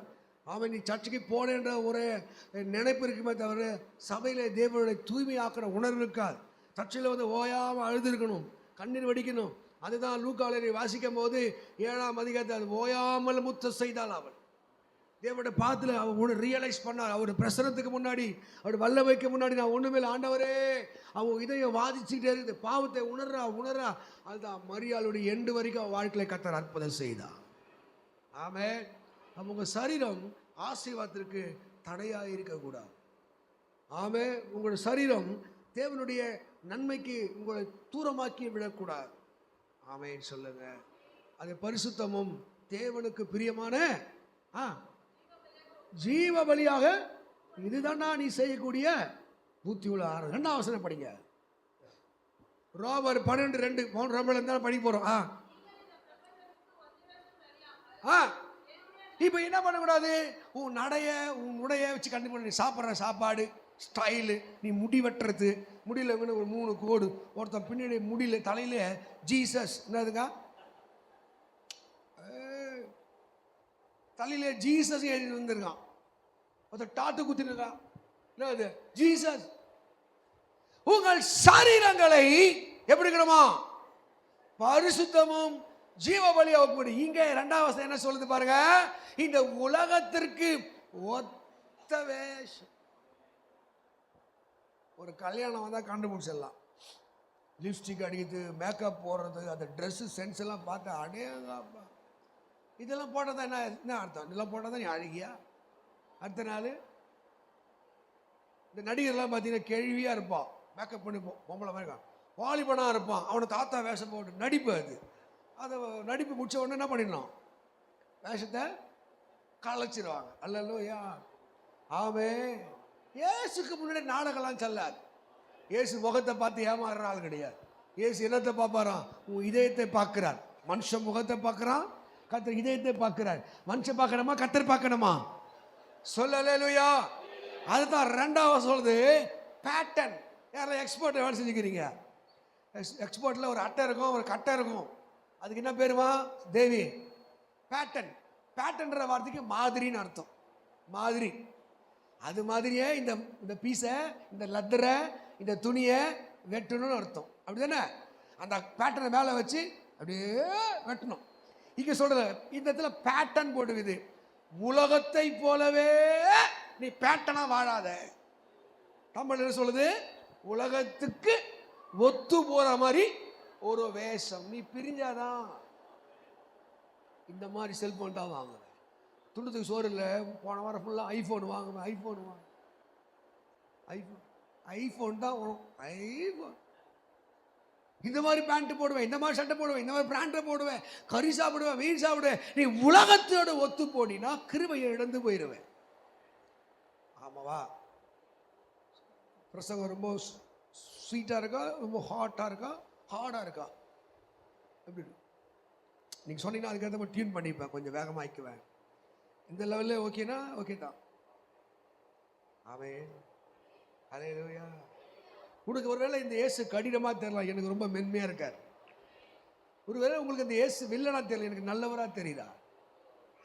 ஆமென். நீ சர்ச்சுக்கு போனேன்ற ஒரு நினைப்பு இருக்குமே தவிர சபையில தேவனுடைய தூய்மையாக்கிற உணர்வு இருக்காது. சர்ச்சில் வந்து ஓயாமல் அழுதுருக்கணும், கண்ணீர் வடிக்கணும். அதுதான் லூக்காவை வாசிக்கும் போது 7ஆம் அதிகாரத்தை அது ஓயாமல் முத்த செய்தால் அவள் தேவனுடைய பாத்துல அவன் ரியலைஸ் பண்ணார். அவர் பிரசனத்துக்கு முன்னாடி, அவர் வல்லமைக்கு முன்னாடி நான் ஒண்ணுமே ஆண்டவரே, அவன் இதயம் வாதிச்சுட்டே இருக்குது, பாவத்தை உணர்றா. அதுதான் மரியாளுடைய எண்டு வரைக்கும் அவன் வாழ்க்கையில கர்த்தர் அற்புதம் செய்தான். ஆமென். அவங்க சரீரம் ஆசீர்வாதத்திற்கு தடையா இருக்கக்கூடாது. ஆமென். உங்களுடைய சரீரம் தேவனுடைய நன்மைக்கு உங்களை தூரமாக்கி விடக்கூடாது. ஆமென் சொல்லுங்க. அது பரிசுத்தமும் தேவனுக்கு பிரியமான ஜீவ பலியாக இதுதான் நீ செய்யக்கூடிய புத்தி உள்ள ஆராதனை. 2ஆம் வசனம் படிங்க. ரோமர் 12:2 ரோமர்ல படிக்க போறோம். இப்ப என்ன பண்ணக்கூடாது? உன் உடைய வச்சு கண்டுபிடி. நீ சாப்பிட்ற சாப்பாடு ஸ்டைலு, நீ முடி வெட்டுறது, முடியல ஒரு 3 கோடு, ஒருத்தன் பின்னாடி முடியல தலையில ஜீசஸ் என்னதுங்க தலையில ஜீசஸ் எழுதி வந்திருக்கான். ஒருத்தர் டாட்டு குத்திருக்கான். என்னது? ஜீசஸ். உங்கள் சரீரங்களை எப்படி இருக்கணுமா? பரிசுத்தமும் ஜீவ பலியா ஒப்புக்கொடு. இங்க 2ஆம் வசனம் என்ன சொல்லுது பாருங்க. இந்த உலகத்திற்கு ஒத்த வேஷம். ஒரு கல்யாணம் வந்தா கண்டுபிடிச்சிடலாம். லிப்ஸ்டிக் அடிக்கிறது, மேக்கப் போடுறது, அந்த ட்ரெஸ் சென்ஸ் எல்லாம் பார்த்து அடேங்கப்பா இதெல்லாம் போட்டதான் என்ன அர்த்தம்? இதெல்லாம் போட்டதான் நீ அழகியா? அடுத்த நாள் இந்த நடிகர்லாம் பார்த்தீங்கன்னா கேள்வியா இருப்பான், மேக்கப் பண்ணி பொம்பளை மாதிரி இருக்கான், வாலிபனா இருப்பான், அவனை தாத்தா வேஷம் போட்டு நடிப்பு. அதை நடிப்பு முடிச்ச உடனே என்ன பண்ணிடணும்? வேஷத்தை கலைச்சிருவாங்க. அல்லேலூயா. ஆமென். இயேசுக்கு முன்னாடி நாடகம்லாம் செல்லாது. இயேசு முகத்தை பார்த்து ஏமாறுற ஆள் கிடையாது. இயேசு என்னத்தை பார்ப்பாராம்? உன் இதயத்தை பார்க்கிறார். மனுஷன் முகத்தை பார்க்கிறான், கர்த்தர் இதயத்தை பார்க்கிறார். மனுஷன் பார்க்கணுமா, கர்த்தர் பார்க்கணுமா? சொல்லலேலூயா. அதுதான் 2ஆவது சொல்லுது பேட்டர்ன். யாரெல்லாம் எக்ஸ்போர்ட் வேலை செஞ்சுக்கிறீங்க? எக்ஸ்போர்ட்டில் ஒரு அட்டை இருக்கும், ஒரு கட்டை இருக்கும். அதுக்கு என்ன பேருமா? தேவி. பேட்டர்ன். பேட்டர்ன்ற வார்த்தைக்கு மாதிரின்னு அர்த்தம். மாதிரி. அது மாதிரியே இந்த பீஸை, இந்த லத்தரை, இந்த துணியை வெட்டணும்னு அர்த்தம். அப்படி தானே? அந்த பேட்டர்னை மேலே வச்சு அப்படியே வெட்டணும். இங்கே சொல்கிறது இந்த இடத்துல பேட்டர்ன் போட்டுக்குது. உலகத்தை போலவே நீ பேட்டனா வாழாத. தமிழ் என்ன சொல்லுது? உலகத்துக்கு ஒத்து போற மாதிரி ஒரு வேஷம். நீ பிரிஞ்சாதான் இந்த மாதிரி செல்போன் தான் வாங்குவேன். துண்டுத்துக்கு சோறு இல்லை, போன வாரம் ஃபுல்லாக ஐஃபோன் வாங்குவேன். ஐஃபோன் தான் வரும். ஐஃபோன் இந்த மாதிரி பேண்ட் போடுவேன், இந்த மாதிரி சட்டை போடுவேன், இந்த மாதிரி பிராண்டை போடுவேன், கறி சாப்பிடுவேன், மீன் சாப்பிடுவேன். நீ உலகத்தோட ஒத்து போடினா கிருபையை இழந்து போயிடுவேன். ஆமாவா? பிரசங்கம் ரொம்ப ஸ்வீட்டாக இருக்கா, ரொம்ப ஹாட்டாக இருக்கா, ஹார்டாக இருக்கா? எப்படி நீங்கள் சொன்னீங்கன்னா அதுக்கேற்ற மாதிரி டியூன் பண்ணிப்பேன், கொஞ்சம் வேகமாக்குவேன். இந்த லெவலில் ஓகேனா ஓகே தான். ஆமென். ஹல்லேலூயா. உனக்கு ஒருவேளை இந்த இயேசு கடினமாக தெரியலாம், எனக்கு ரொம்ப மென்மையாக இருக்கார். ஒருவேளை உங்களுக்கு இந்த இயேசு வில்லனா தெரியல, எனக்கு நல்லவராக தெரியுதா?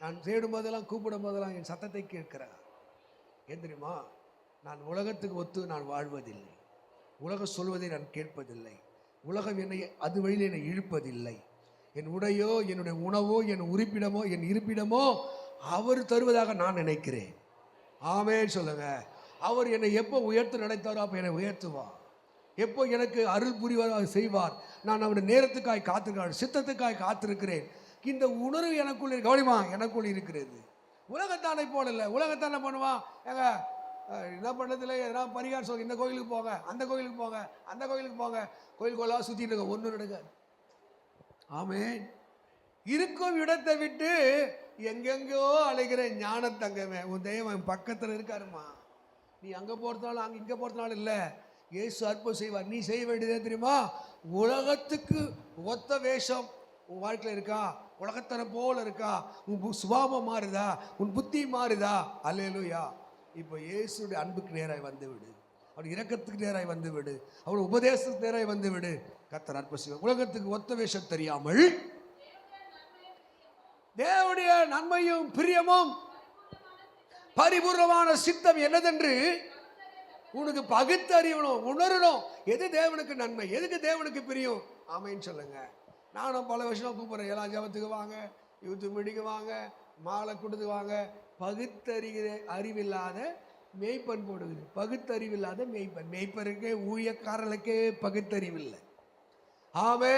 நான் தேடும் போதெல்லாம் கூப்பிடும் போதெல்லாம் என் சத்தத்தை கேட்கிறேன். ஏன் தெரியுமா? நான் உலகத்துக்கு ஒத்து நான் வாழ்வதில்லை, உலகம் சொல்வதை நான் கேட்பதில்லை, உலகம் என்னை அது வழியில் என்னை இழுப்பதில்லை. என் உடையோ, என்னுடைய உணவோ, என் உறுப்பிடமோ, என் இருப்பிடமோ அவர் தருவதாக நான் நினைக்கிறேன். ஆமென் சொல்லுங்க. அவர் என்னை எப்போ உயர்த்து நினைத்தாரோ அப்போ என்னை உயர்த்துவார். எப்போ எனக்கு அருள் புரிவார் செய்வார். நான் அவருடைய நேரத்துக்காய் காத்திருக்கிறேன், சித்தத்துக்காய் காத்திருக்கிறேன். இந்த உணர்வு எனக்குள்ள கவனிமா எனக்குள் இருக்கிறது. உலகத்தானை போல இல்லை. உலகத்தானே பண்ணுவான், எங்க என்ன பண்ணதில்லை, எதனா பரிகாரம் சொல்ல, இந்த கோயிலுக்கு போங்க, அந்த கோயிலுக்கு போங்க, அந்த கோயிலுக்கு போங்க, கோயில் கோயிலாக சுற்றிட்டு இருக்க, ஒன்றும் நடக்காது. ஆமென். இருக்கும் இடத்தை விட்டு எங்கெங்கோ அழைக்கிற ஞான தங்கமே, உன் தெய்வம் பக்கத்தில் இருக்காருமா. நீ அங்கே போகிறதுனால அங்கே இங்கே போகிறதுனால இல்லை, இயேசு அற்புதம் செய்வார். நீ செய்ய வேண்டியதே தெரியுமா? உலகத்துக்கு ஒத்த வேஷம் உன் வாழ்க்கையில் இருக்கா? உலகத்தனை போல இருக்கா? உன் சுபாவம் மாறுதா? உன் புத்தி மாறுதா? அல்லேலூயா. இப்போ இயேசுடைய அன்புக்கு நேராய் வந்து விடு, அவருடைய இரக்கத்துக்கு நேராய் வந்து விடு, அவருடைய உபதேசத்துக்கு நேராய் வந்து விடு. கர்த்தர் அற்புதம் செய்வார். உலகத்துக்கு ஒத்த வேஷம் தெரியாமல் தேவனுடைய நன்மையும் பிரியமும் பரிபூர்ணமான சித்தம் என்னதென்று உனக்கு பகுத்தறியணும், உணரணும். எது தேவனுக்கு நன்மை, எதுக்கு தேவனுக்கு பிரியம். ஆமைன்னு சொல்லுங்க. நானும் பல வருஷம் கூப்பிட்றேன், எல்லாம் ஜபத்துக்கு வாங்க, யூத்து மீட்டிங்கு வாங்க, மாலை கொடுத்து வாங்க. பகுத்தறிகிற அறிவில்லாத மெய்ப்பன் போடுகிறது. பகுத்தறிவில்லாத மெய்ப்பன். மெய்ப்பருக்கே ஊழியக்காரர்களுக்கே பகுத்தறிவில்லை. ஆமே,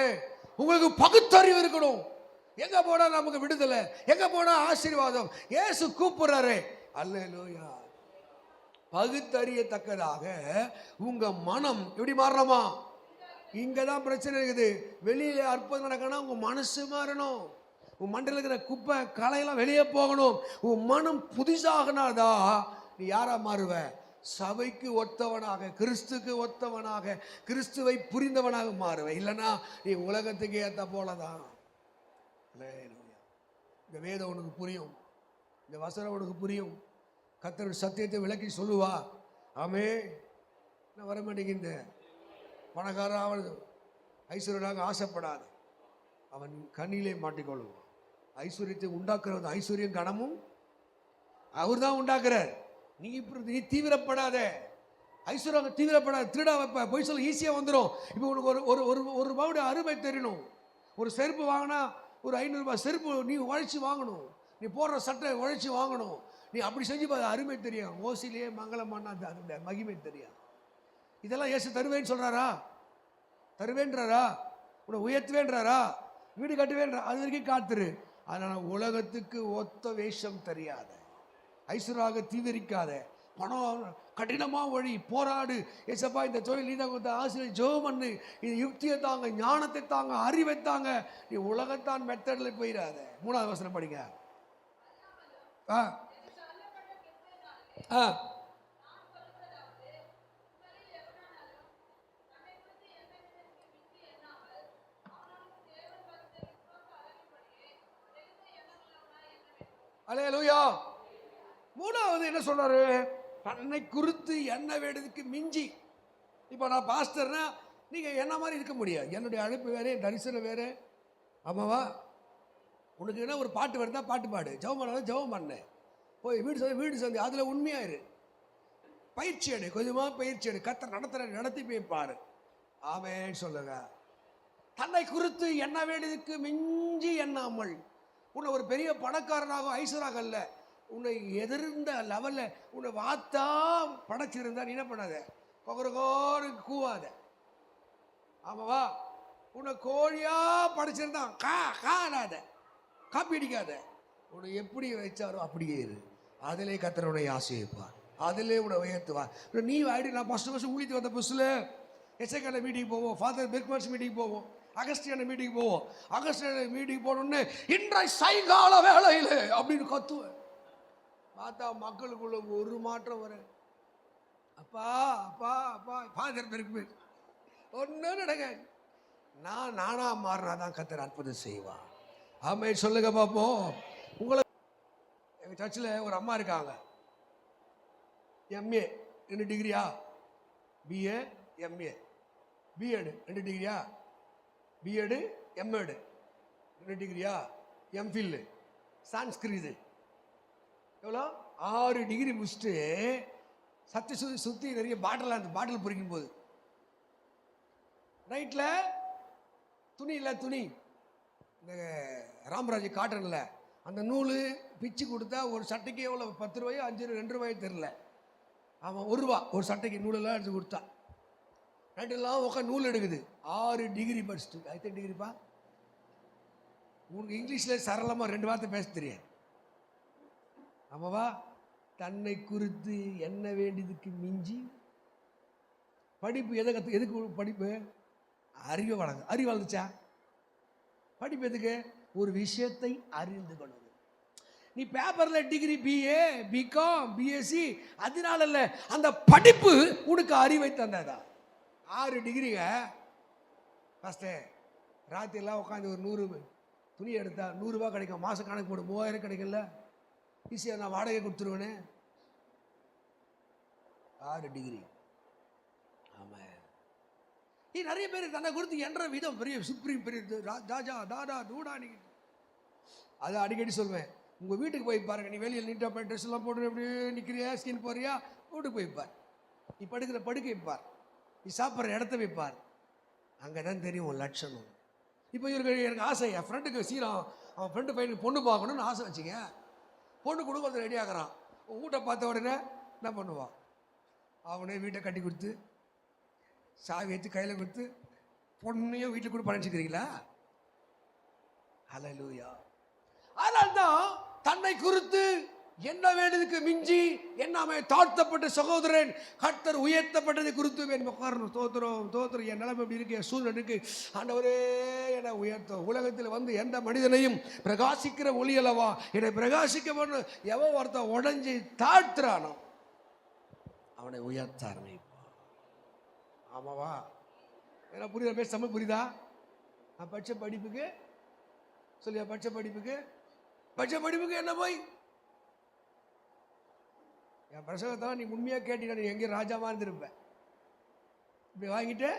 உங்களுக்கு பகுத்தறிவு இருக்கணும். எங்க போனா நமக்கு விடுதலை, எங்க போனா ஆசீர்வாதம். இயேசு கூப்பிடுறாரு. அல்லேலூயா. பகுத்தறியத்தக்கதாக உங்க மனம் எப்படி மாறணுமா? இங்கதான் பிரச்சனை இருக்குது. வெளியில அற்புதம் நடக்கணும், உங்க மனசு மாறணும். உன் மண்டல இருக்கிற குப்பை களையெல்லாம் வெளியே போகணும். உன் மனம் புதிசாகனாதான் நீ யாரா மாறுவ? சபைக்கு ஒத்தவனாக, கிறிஸ்துக்கு ஒத்தவனாக, கிறிஸ்துவை புரிந்தவனாக மாறுவ. இல்லைன்னா நீ உலகத்துக்கு ஏற்ற போலதான். இந்த வேதம் உனக்கு புரியும், இந்த வசனம் உனக்கு புரியும். கர்த்தர் சத்தியத்தை விளக்கி சொல்லுவா. ஆமே, நான் வர மாட்டேங்க. பணக்காரன் அவன் ஐஸ்வர்யனாக ஆசைப்படாது, அவன் கண்ணிலே மாட்டிக்கொள்ளுவான். ஐஸ்வர்யத்தை உண்டாக்குறது, ஐஸ்வர்யம் கனமும் அவர் தான் உண்டாக்குறார். நீ இப்படி தீவிரப்படாத, ஐஸ்வர்யம் தீவிரப்படாத. திருடா வைப்ப, பொய் சொல்ல ஈஸியாக வந்துடும். இப்போ உனக்கு ஒரு ரூபாவுடைய அருமை தெரியணும். ஒரு செருப்பு வாங்கினா ஒரு 500 ரூபாய் செருப்பு நீ உழைச்சி வாங்கணும். நீ போடுற சட்டை உழைச்சி வாங்கணும். நீ அப்படி செஞ்சு அருமை தெரியும். ஓசிலேயே மங்களம் பண்ணா அதனுடைய மகிமை தெரியும். இதெல்லாம் இயேசு தருவேன்னு சொல்றாரா? தருவேன்றாரா? உன்னை உயர்த்துவேன்றாரா? வீடு கட்டுவேன்ற, அது வரைக்கும் காத்துரு. அதனால உலகத்துக்கு ஒத்த வேஷம் தெரியாத, ஐஸ்வர்யாக தீவிரிக்காத, பணம் கடினமா வழி போராடு. ஏசப்பா இந்த தொழில் நீதான் கொடுத்த ஆசிரியர் ஜெபம் பண்ணு. இது யுக்தியை தாங்க, ஞானத்தை தாங்க, அறிவை தாங்க. நீ உலகத்தான் மெத்தட்ல போயிடாத. 3வது வசனம் படிங்க. அல்லேலூயா. 3வது என்ன சொல்றாரு? தன்னை குறித்து என்ன வேண்டியதுக்கு மிஞ்சி. இப்போ நான் பாஸ்டர்னா நீங்க என்ன மாதிரி இருக்க முடியாது. என்னுடைய அழைப்பு வேறு, தரிசனம் வேறு. ஆமாவா? உனக்கு என்ன ஒரு பாட்டு வருதா பாட்டு பாடு, ஜெபம் பண்ணாலும் ஜெபம் பண்ணு, போய் வீடு சந்தி அதில் உண்மையாயிரு, பயிற்சி எடு, கொஞ்சமாக பயிற்சி எடு, கர்த்தர் நடத்தி போய் பாரு. ஆமென் சொல்லுங்க. தன்னை குறித்து என்ன வேண்டியதுக்கு மிஞ்சி எண்ணாமல். உன்னை ஒரு பெரிய பணக்காரனாக ஐஸ்வராக அல்ல, உன்னை எதிர்ந்த லெவல்ல உன்னை வாத்தா படைச்சிருந்தா நீ என்ன பண்ணாத, கொகரகோன்னு கூவாத. ஆமாவா? உன்னை கோழியா படைச்சிருந்தான் காணாத, காப்பி அடிக்காத. உன்னை எப்படி வச்சாரோ அப்படியே இரு. அதிலே கர்த்தர் உன்னை ஆசீர்வதிப்பார், அதிலே உன்னை உயர்த்துவார். நீ ஆயிடு. நான் ஃபர்ஸ்ட் ஊழித்து வந்த புதுசுல எஸ்ஐக்கான மீட்டிங் போவோம், ஃபாதர் பெர்க்மன்ஸ் மீட்டிங் போவோம், அகஸ்டியான மீட்டிங் போவோம். அகஸ்டியான மீட்டிங் போனோன்னு இன்றைய சைகால வேலையில் அப்படின்னு கத்துவேன். பார்த்தா மக்களுக்குள்ள ஒரு மாற்றம் வர. அப்பா அப்பா அப்பா ஃபாதர் பெர்க்மன்ஸ் ஒன்றும் நடக்க. நானா மாறினாதான் கர்த்தர் அற்புதம் செய்வான். ஆமென் சொல்லுங்க பார்ப்போம். உங்களை எங்கள் சர்ச்சில் ஒரு அம்மா இருக்காங்க, எம்ஏ 2 டிகிரியா, பிஏ எம்ஏ, பிஎட் 2 டிகிரியா, பிஎடு எம்எடு 2 டிகிரியா, எம்ஃபில் சான்ஸ்கிரிட் எவ்வளோ 6 டிகிரி முடிச்சுட்டு சுற்றி நிறைய பாட்டில், அந்த பாட்டில் பொறிக்கும் போது நைட்டில் துணி இல்லை, துணி இந்த ராமராஜ் காட்டனில் அந்த நூல் பிச்சு கொடுத்தா ஒரு சட்டைக்கு எவ்வளோ 10 ரூபாயோ 5 2 ரூபாயோ தெரில. அவன் 1 ரூபா ஒரு சட்டைக்கு நூலெல்லாம் எடுத்து கொடுத்தா. நைட்டெல்லாம் உட்காந்து நூல் எடுக்குது. 6 டிகிரி படிச்சுட்டு. எத்தனை டிகிரிப்பா? உனக்கு இங்கிலீஷில் சரளமாக 2 வார்த்தை பேச தெரியாது. ஆமாவா? தன்னை குறித்து என்ன வேண்டியதுக்கு மிஞ்சி படிப்பு. எதுக்கு படிப்பு? அறிவை வளங்க. அறிவு வளர்ந்துச்சா? படிப்பு எதுக்கு? ஒரு விஷயத்தை அறிந்து கொள்வது. நீ பேப்பரில் டிகிரி பிஏ பிகாம் பிஎஸ்சி அதனால இல்லை, அந்த படிப்பு உனக்கு அறிவை தந்ததா. 6 டிகிரிங்க. ஃபஸ்ட்டு ராத்திரிலாம் உட்காந்து ஒரு 100 துணி எடுத்தா 100 ரூபா கிடைக்கும். மாதம் கணக்கு போடு, 3000 கிடைக்கல. ஈஸியாக நான் வாடகை கொடுத்துருவேனே. 6 டிகிரி. ஆமாம். நிறைய பேர் தன்னை கொடுத்து என்ற விதம் பெரிய சுப்ரீம், பெரிய ராஜா தாடா டூடா. நீங்கள் அதை அடிக்கடி சொல்வேன். உங்கள் வீட்டுக்கு போய் பாருங்கள். நீ வெளியில் நீட்டாக ட்ரெஸ் எல்லாம் போட்டு எப்படி நிற்கிறியா, ஸ்கின் போறியா, வீட்டுக்கு போய் பார். நீ படுக்கிற படுக்கை வைப்பார், நீ சாப்பிட்ற இடத்த வைப்பார். அங்கே தான் தெரியும் உன் லட்சணம். இப்போ இவருக்கு எனக்கு ஆசை, என் ஃப்ரெண்டுக்கு சீரம் அவன் ஃப்ரெண்டு பையனுக்கு பொண்ணு பார்க்கணுன்னு ஆசை வச்சுங்க. பொண்ணு கொடுக்க ரெடி ஆகிறான். உன் வீட்டை பார்த்த உடனே என்ன பண்ணுவான்? அவனே வீட்டை கட்டி கொடுத்து சாவி வச்சு கையில் கொடுத்து பொண்ணையும் வீட்டில் கூட பணிச்சுக்கிறீங்களா? ஹல்லேலூயா. அதனால்தான் தன்னை குறித்து என்ன வேண்டியதுக்கு மிஞ்சி என்னாமே தாழ்த்தப்பட்ட சகோதரன் கர்த்தர் உயர்த்தப்பட்டதை குறித்து என் உட்காரணும். தோத்திரம் தோத்திரம். என் நிலைமை எப்படி இருக்கு, என் சூழ்நிலை இருக்கு. ஆண்டவரே என்னை உயர்த்தும். உலகத்தில் வந்து எந்த மனிதனையும் பிரகாசிக்கிற ஒளி அல்லவா என்னை பிரகாசிக்க வேண்டும். எவன் ஒருத்தன் உடஞ்சி தாழ்த்துறானோ அவனை உயர்த்த ஆரம்பிப்பான். ஆமாவா? ஏன்னா புரியுதா? பேச தமிழ் புரியுதா? நான் படித்த படிப்புக்கு சொல்லியா, படித்த படிப்புக்கு என்ன போய் என் பிரசங்கத்தான் நீ உண்மையாக கேட்டீங்கன்னா நீ எங்கேயும் ராஜாவாக இருந்திருப்பேன். இப்படி வாங்கிட்டு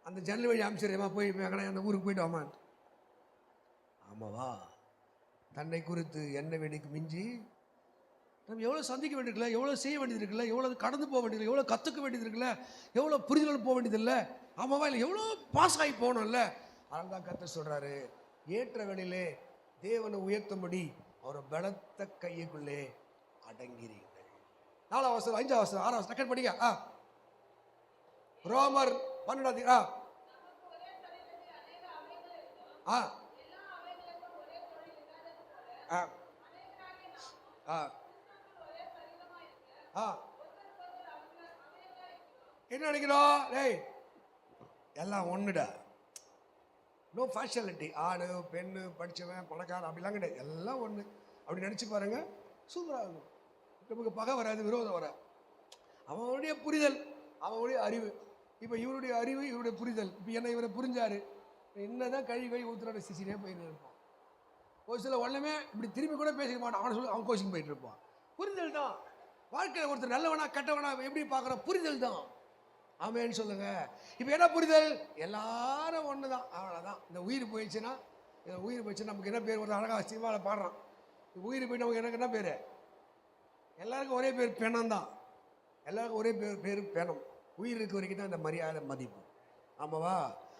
அந்த ஜன்னல் வழி அமிச்சிடுமா போய் அந்த ஊருக்கு போயிட்டு வாமான். ஆமாவா? தன்னை குறித்து என்ன வேண்டிக்கு மிஞ்சி நம்ம எவ்வளோ சந்திக்க வேண்டியிருக்குல்ல, எவ்வளோ செய்ய வேண்டியது இருக்குல்ல, எவ்வளோ கடந்து போக வேண்டியது, எவ்வளோ கற்றுக்க வேண்டியது இருக்குல்ல, எவ்வளோ புரிதல் போக வேண்டியதில்லை. ஆமாவா? இல்லை எவ்வளோ பாஸ் ஆகி போகணும்ல. அதனால தான் கர்த்தர் சொல்கிறாரு, ஏற்ற வேளையிலே தேவனை உயர்த்தும்படி அவர் பலத்த கையுக்குள்ளே அடங்கிறீர்கள். 4ஆம் வசனம் 5ஆம் வசனம் 6ஆம் வசனம் படிக்க. ரோமர் 12 என்ன நினைக்கிறோம்? டேய் எல்லாம் ஒன்றுடா. நோ ஃபேஷனாலிட்டி. ஆணு பெண்ணு படித்தவன் பணக்காரன் அப்படிலாம் கிடையாது. எல்லாம் ஒன்று. அப்படி நினச்சி பாருங்க, சூப்பராக இருக்கும். நமக்கு பகை வராது, விரோதம் வராது. அவனுடைய புரிதல், அவனுடைய அறிவு. இப்போ இவருடைய அறிவு, இவருடைய புரிதல். இப்போ என்ன இவரை புரிஞ்சாரு, என்னதான் கை ஊத்துறாரு சிசினே போயிட்டு இருப்பான். ஒரு சில ஒன்றுமே இப்படி திரும்பி கூட பேசிக்க மாட்டான். அவனை சொல்லி அவன் கோச்சிங் போயிட்டு இருப்பான். புரிதல் தான் வாழ்க்கையில் ஒருத்தர் நல்லவனா கெட்டவனா எப்படி பார்க்குற புரிதல் தான். ஆமேன்னு சொல்லுங்க. இப்போ என்ன புரிதல்? எல்லாரும் ஒன்று தான், அவ்வளோதான். இந்த உயிர் போயிடுச்சுன்னா, நமக்கு என்ன பேர்? ஒரு அழகாக சினிமாவில் பாடுறான், உயிர் போயிட்டு நமக்கு எனக்கு என்ன பேர்? எல்லாருக்கும் ஒரே பேர் பெணம் தான். எல்லாருக்கும் ஒரே பேர் பெணம். உயிர் இருக்க வரைக்கும் தான் இந்த மரியாதை மதிப்பு. ஆமாவா?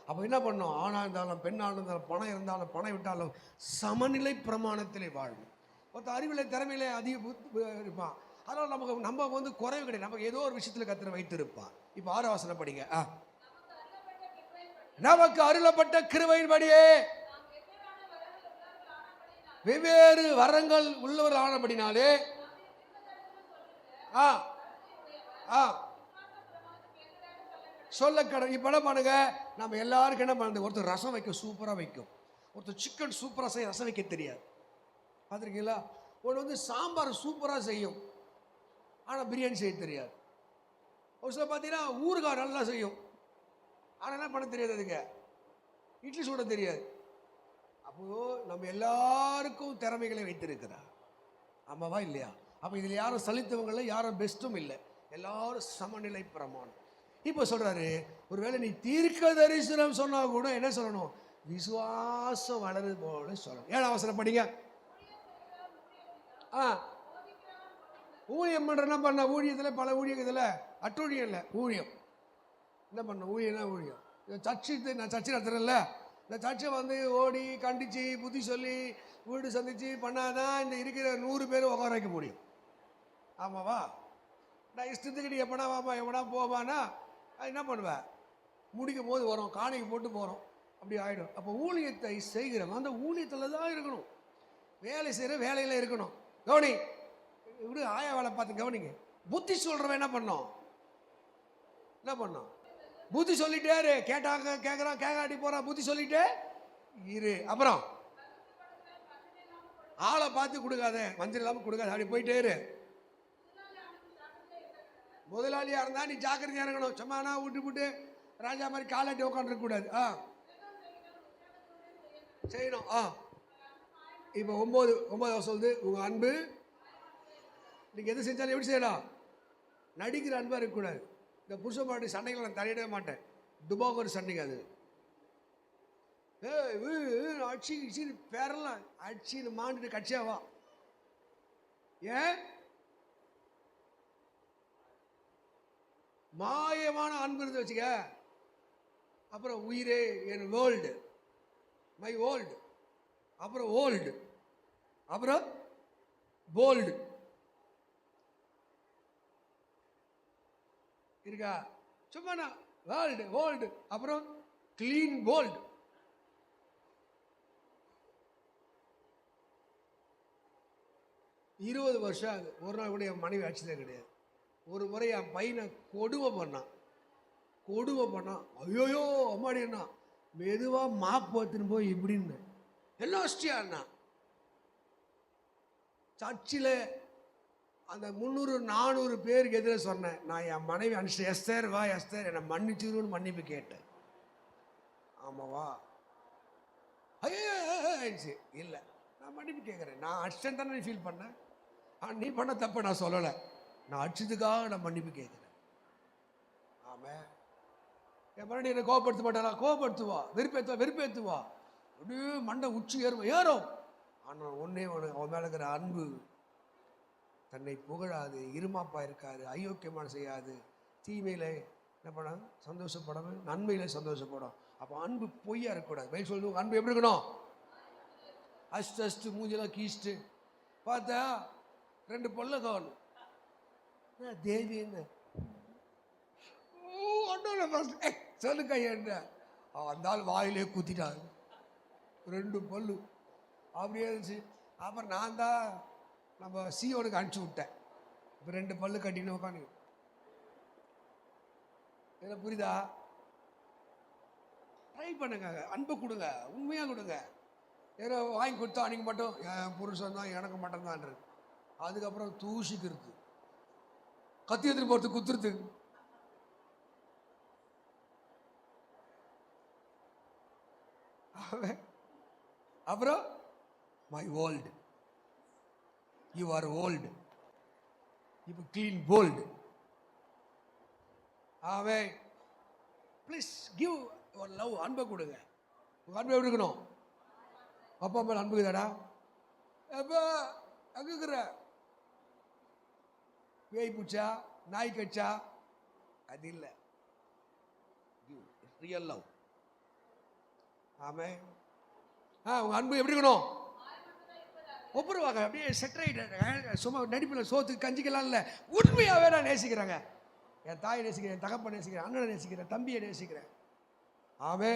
அப்போ என்ன பண்ணோம்? ஆணாக இருந்தாலும் பெண்ணாக இருந்தாலும் பணம் இருந்தாலும் பணம் விட்டாலும் சமநிலை பிரமாணத்திலே வாழும். ஒருத்தர் அறிவில திறமையில அதிக இருப்பான். அதனால நம்ம வந்து குறைவு கிடையாது. நமக்கு ஏதோ ஒரு விஷயத்துல கர்த்தர் வைத்து இருப்பான். இப்ப 6 வசனம் படிங்க. நமக்கு அருளப்பட்ட கிருபையின்படியே வெவ்வேறு வரங்கள் உள்ளவர் ஆனபடினாலே சொல்ல கடை. இப்ப என்ன பண்ணுங்க, நம்ம எல்லாருக்கும் என்ன பண்ணுது, ஒருத்தர் ரசம் வைக்க சூப்பரா வைக்கும், ஒருத்தர் சிக்கன் சூப்பரா செய்ய ரசம் வைக்க தெரியாது. பார்த்துருக்கீங்களா? ஒரு வந்து சாம்பார் சூப்பரா செய்யும், ஆனா பிரியாணி செய்ய தெரியாது. ஒரு சில பார்த்தீங்கன்னா ஊறுகாய் நல்லா செய்யும், ஆனால் என்ன பண்ண தெரியாது, அதுங்க இட்லி சுட தெரியாது. அப்போ நம்ம எல்லாருக்கும் திறமைகளை வைத்திருக்கிறார். ஆமாவா இல்லையா? அப்போ இதில் யாரும் சலித்தவங்கள, யாரும் பெஸ்ட்டும் இல்லை, எல்லாரும் சமநிலை பிரமாணம். இப்போ சொல்றாரு, ஒருவேளை நீ தீர்க்க தரிசனம் சொன்னா கூட என்ன சொல்லணும், விசுவாசம் வளருது போல சொல்லணும். 7 அவசரம் படிங்க. ஊழியம் பண்ற என்ன பண்ண, ஊழியத்தில் பல ஊழியத்தில் அட்டூழியம் இல்லை, ஊழியம் என்ன பண்ண, ஊழியம்னா ஊழியம். சர்ச்சு, நான் சர்ச்சை நடத்துறேன்ல, இந்த சர்ச்சை வந்து ஓடி கண்டிச்சு புத்தி சொல்லி வீடு சந்திச்சு பண்ணாதான் இந்த இருக்கிற 100 பேர் உட்கார வைக்க முடியும். ஆமாவா? நான் இஷ்டத்துக்கு எப்படா வாப்பா எப்படா போவானா என்ன பண்ணுவேன், முடிக்கும் போது வரும், காணிக்கு போட்டு போகிறோம், அப்படி ஆகிடும். அப்போ ஊழியத்தை செய்கிறவங்க அந்த ஊழியத்தில் தான் இருக்கணும், வேலை செய்கிற வேலையில் இருக்கணும். கவனி, இப்படி ஆயா வேலை பார்த்து கவனிங்க. புத்தி சொல்கிறவன் என்ன பண்ணோம், புத்தி சொல்லிட்டே இரு. கேட்டாங்க கேட்குறான், கேட்காட்டி போகிறான், புத்தி சொல்லிட்டே இரு. அப்புறம் ஆளை பார்த்து கொடுக்காத, மஞ்சள் இல்லாமல் கொடுக்காத, அப்படி போயிட்டே இரு. முதலாளியா இருந்தா நீ ஜாக்கிரதையா இருக்கணும். சும்மானா விட்டு ராஜா மாதிரி காலாட்டி உட்காந்துருக்க கூடாது. செய்யணும். இப்போ 9 சொல்லுது, உங்க அன்பு நீங்க எது செஞ்சாலும் எப்படி செய்யலாம், நடிக்கிற அன்பா இருக்கக்கூடாது. இந்த புருஷ பாட்டி சண்டைகளை நான் தலையிடவே மாட்டேன், துபாகர் சண்டைங்க அது. அடிச்சு இச்சு பேரெல்லாம் அடிச்சு மாண்டுட்டு கட்சியாவா. ஏன் மாயமான அன்பு இருந்து வச்சுக்க. அப்புறம் உயிரே என் வேர்ல்டு, மை வேர்ல்டு, அப்புறம் ஓல்டு, அப்புறம் போல்டு இருக்கா. சும்மா வேர்ல்டு வேர்ல்டு, அப்புறம் கிளீன் போல்டு. இருபது வருஷம் ஆகுது, ஒரு நாள் கூட என் மனைவி அடிச்சதே கிடையாது. ஒரு முறை என் பையனை கொடுமை பண்ணான், ஐயோயோ அம்மாடி அண்ணா, மெதுவாக மாப்பு பார்த்துன்னு போய் இப்படின்னு என்ன வச்சிட்டியா அண்ணா. சர்ச்சில் அந்த 300-400 பேருக்கு எதிர சொன்னேன், நான் என் மனைவி அனுப்பிச்சு, எஸ்தர் வா எஸ்தர் என்னை மன்னிச்சிருன்னு மன்னிப்பு கேட்டேன். ஆமாவா? ஐயோ இல்லை, நான் மன்னிப்பு கேட்குறேன், நான் அடிச்சேன் தானே நீ ஃபீல் பண்ணேன், நீ பண்ண தப்ப நான் சொல்லலை, நான் அடிச்சதுக்காக நான் மன்னிப்பு கேட்குறேன். ஆமாம், என் மறுபடி என்னை கோபப்படுத்த மாட்டாரா, கோபப்படுத்துவா, வெறுப்பேற்றுவா, அப்படியே மண்டை உச்சி ஏறும். ஆனால் ஒன்றே ஒன்று, அவன் மேலே இருக்கிற அன்பு தன்னை புகழாது, இருமாப்பா இருக்காது, ஐயோக்கியமான செய்யாது, தீமையில என்ன பண்ண சந்தோஷப்படாமல் நன்மையில சந்தோஷப்படும். அப்போ அன்பு பொய்யா இருக்கக்கூடாது. பைபிள் சொல்லுவோம், அன்பு எப்படி இருக்கணும், அஸ்ட்டு மூஞ்செல்லாம் கீஸ்ட்டு பார்த்தா 2 பொல்ல கவனம் தேவி என்ன சொல்லு கையண்ட வந்தாலும் வாயிலே குத்திட்டாங்க, 2 பல்லு அப்படியே இருந்துச்சு. அப்புறம் நான் தான் நம்ம சியோனுக்கு அனுப்பிச்சி விட்டேன். இப்போ 2 பல்லு கட்டின்னு உட்காந்து, என்ன புரியுதா? ட்ரை பண்ணுங்க, அன்பை கொடுங்க, உண்மையாக கொடுங்க. ஏதோ வாங்கி கொடுத்தா அன்றைக்கி மட்டும் என் புருஷன் தான் எனக்கு மட்டும்தான்றது, அதுக்கப்புறம் தூசிக்கிறது, கத்தி எடுத்துட்டு போகிறது, குத்துறது. அப்புறம் my old, you are old, இப்போ கிளீன் போல்டு. ஆவே ப்ளீஸ் கிவ் யுவர் லவ், அன்பை கொடுங்க. உங்கள் அன்பை எப்படி இருக்கணும், அப்பா அம்மா அன்புக்குதாடா, எப்போ அங்குக்கிற பேய் பூச்சா நாய் கச்சா அது இல்லை, ரியல் லவ். ஆமே உங்க அன்பு எப்படி இருக்கணும், ஒப்புருவாங்க அப்படியே செட்டரைட் சும்மா நடிப்பில் சோத்துக்கு கஞ்சிக்கலாம் இல்லை, உண்மையாகவே நான் நேசிக்கிறேங்க. என் தாயை நேசிக்கிறேன், என் தகப்பை நேசிக்கிறேன், அண்ணனை நேசிக்கிறேன், தம்பியை நேசிக்கிறேன். ஆமே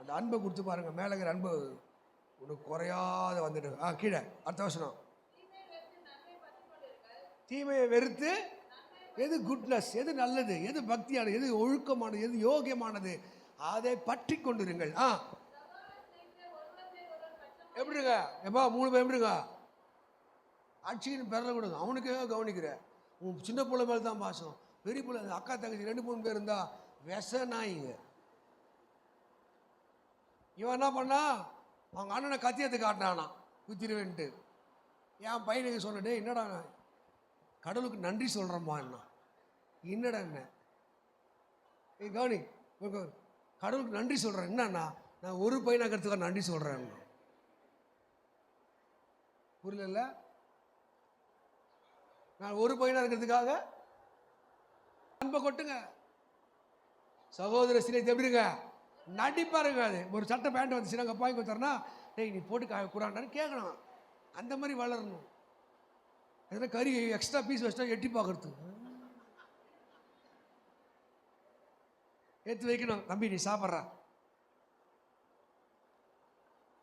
அந்த அன்பை கொடுத்து பாருங்க, மேலங்கிற அன்பு உனக்கு குறையாத வந்துட்டு. கீழே அடுத்த வசனம். தீமையை வெறுத்து எது குட்னஸ், எது நல்லது, எது பக்தியானது, எது ஒழுக்கமானது, எது யோகியமானது அதை பற்றி கொண்டிருங்கள். எப்படிங்க எப்பா 3 பேர் எப்படிங்க ஆட்சின்னு பெறல கொடுங்க. அவனுக்கே கவனிக்கிற உன் சின்ன பிள்ளை மேலே தான் பாசம், பெரிய பிள்ளை அக்கா தங்கச்சி 2-3 பேர் இருந்தா விஷ நாயிங்க. இவன் என்ன பண்ணா, அவங்க அண்ணனை கத்தியத்தை காட்டினானா குத்திருவேன்ட்டு. என் பையனுக்கு சொன்னே, என்னடா கடவுளுக்கு நன்றி சொல்கிறேம்மா என்ன, என்னடா என்ன கவனி, கடவுளுக்கு நன்றி சொல்கிறேன். என்னன்னா நான் ஒரு பையனாக்கிறதுக்காக நன்றி சொல்கிறேன். புரியல, நான் ஒரு பையனா இருக்கிறதுக்காக அன்பை கொட்டுங்க. சகோதர சிலை எப்படிங்க நடிப்பாருங்க. அது ஒரு சட்டை பேண்ட் வந்துச்சுன்னா எங்கள் அப்பாய்க்கு கொடுத்தாருன்னா, டேய் நீ போட்டு குறான்னு கேட்கணும். அந்த மாதிரி வளரணும். எதனா கறி எக்ஸ்ட்ரா பீஸ் வச்சுட்டா எட்டி பார்க்கறது எடுத்து வைக்கணும். தம்பி நீ சாப்பிட்றா,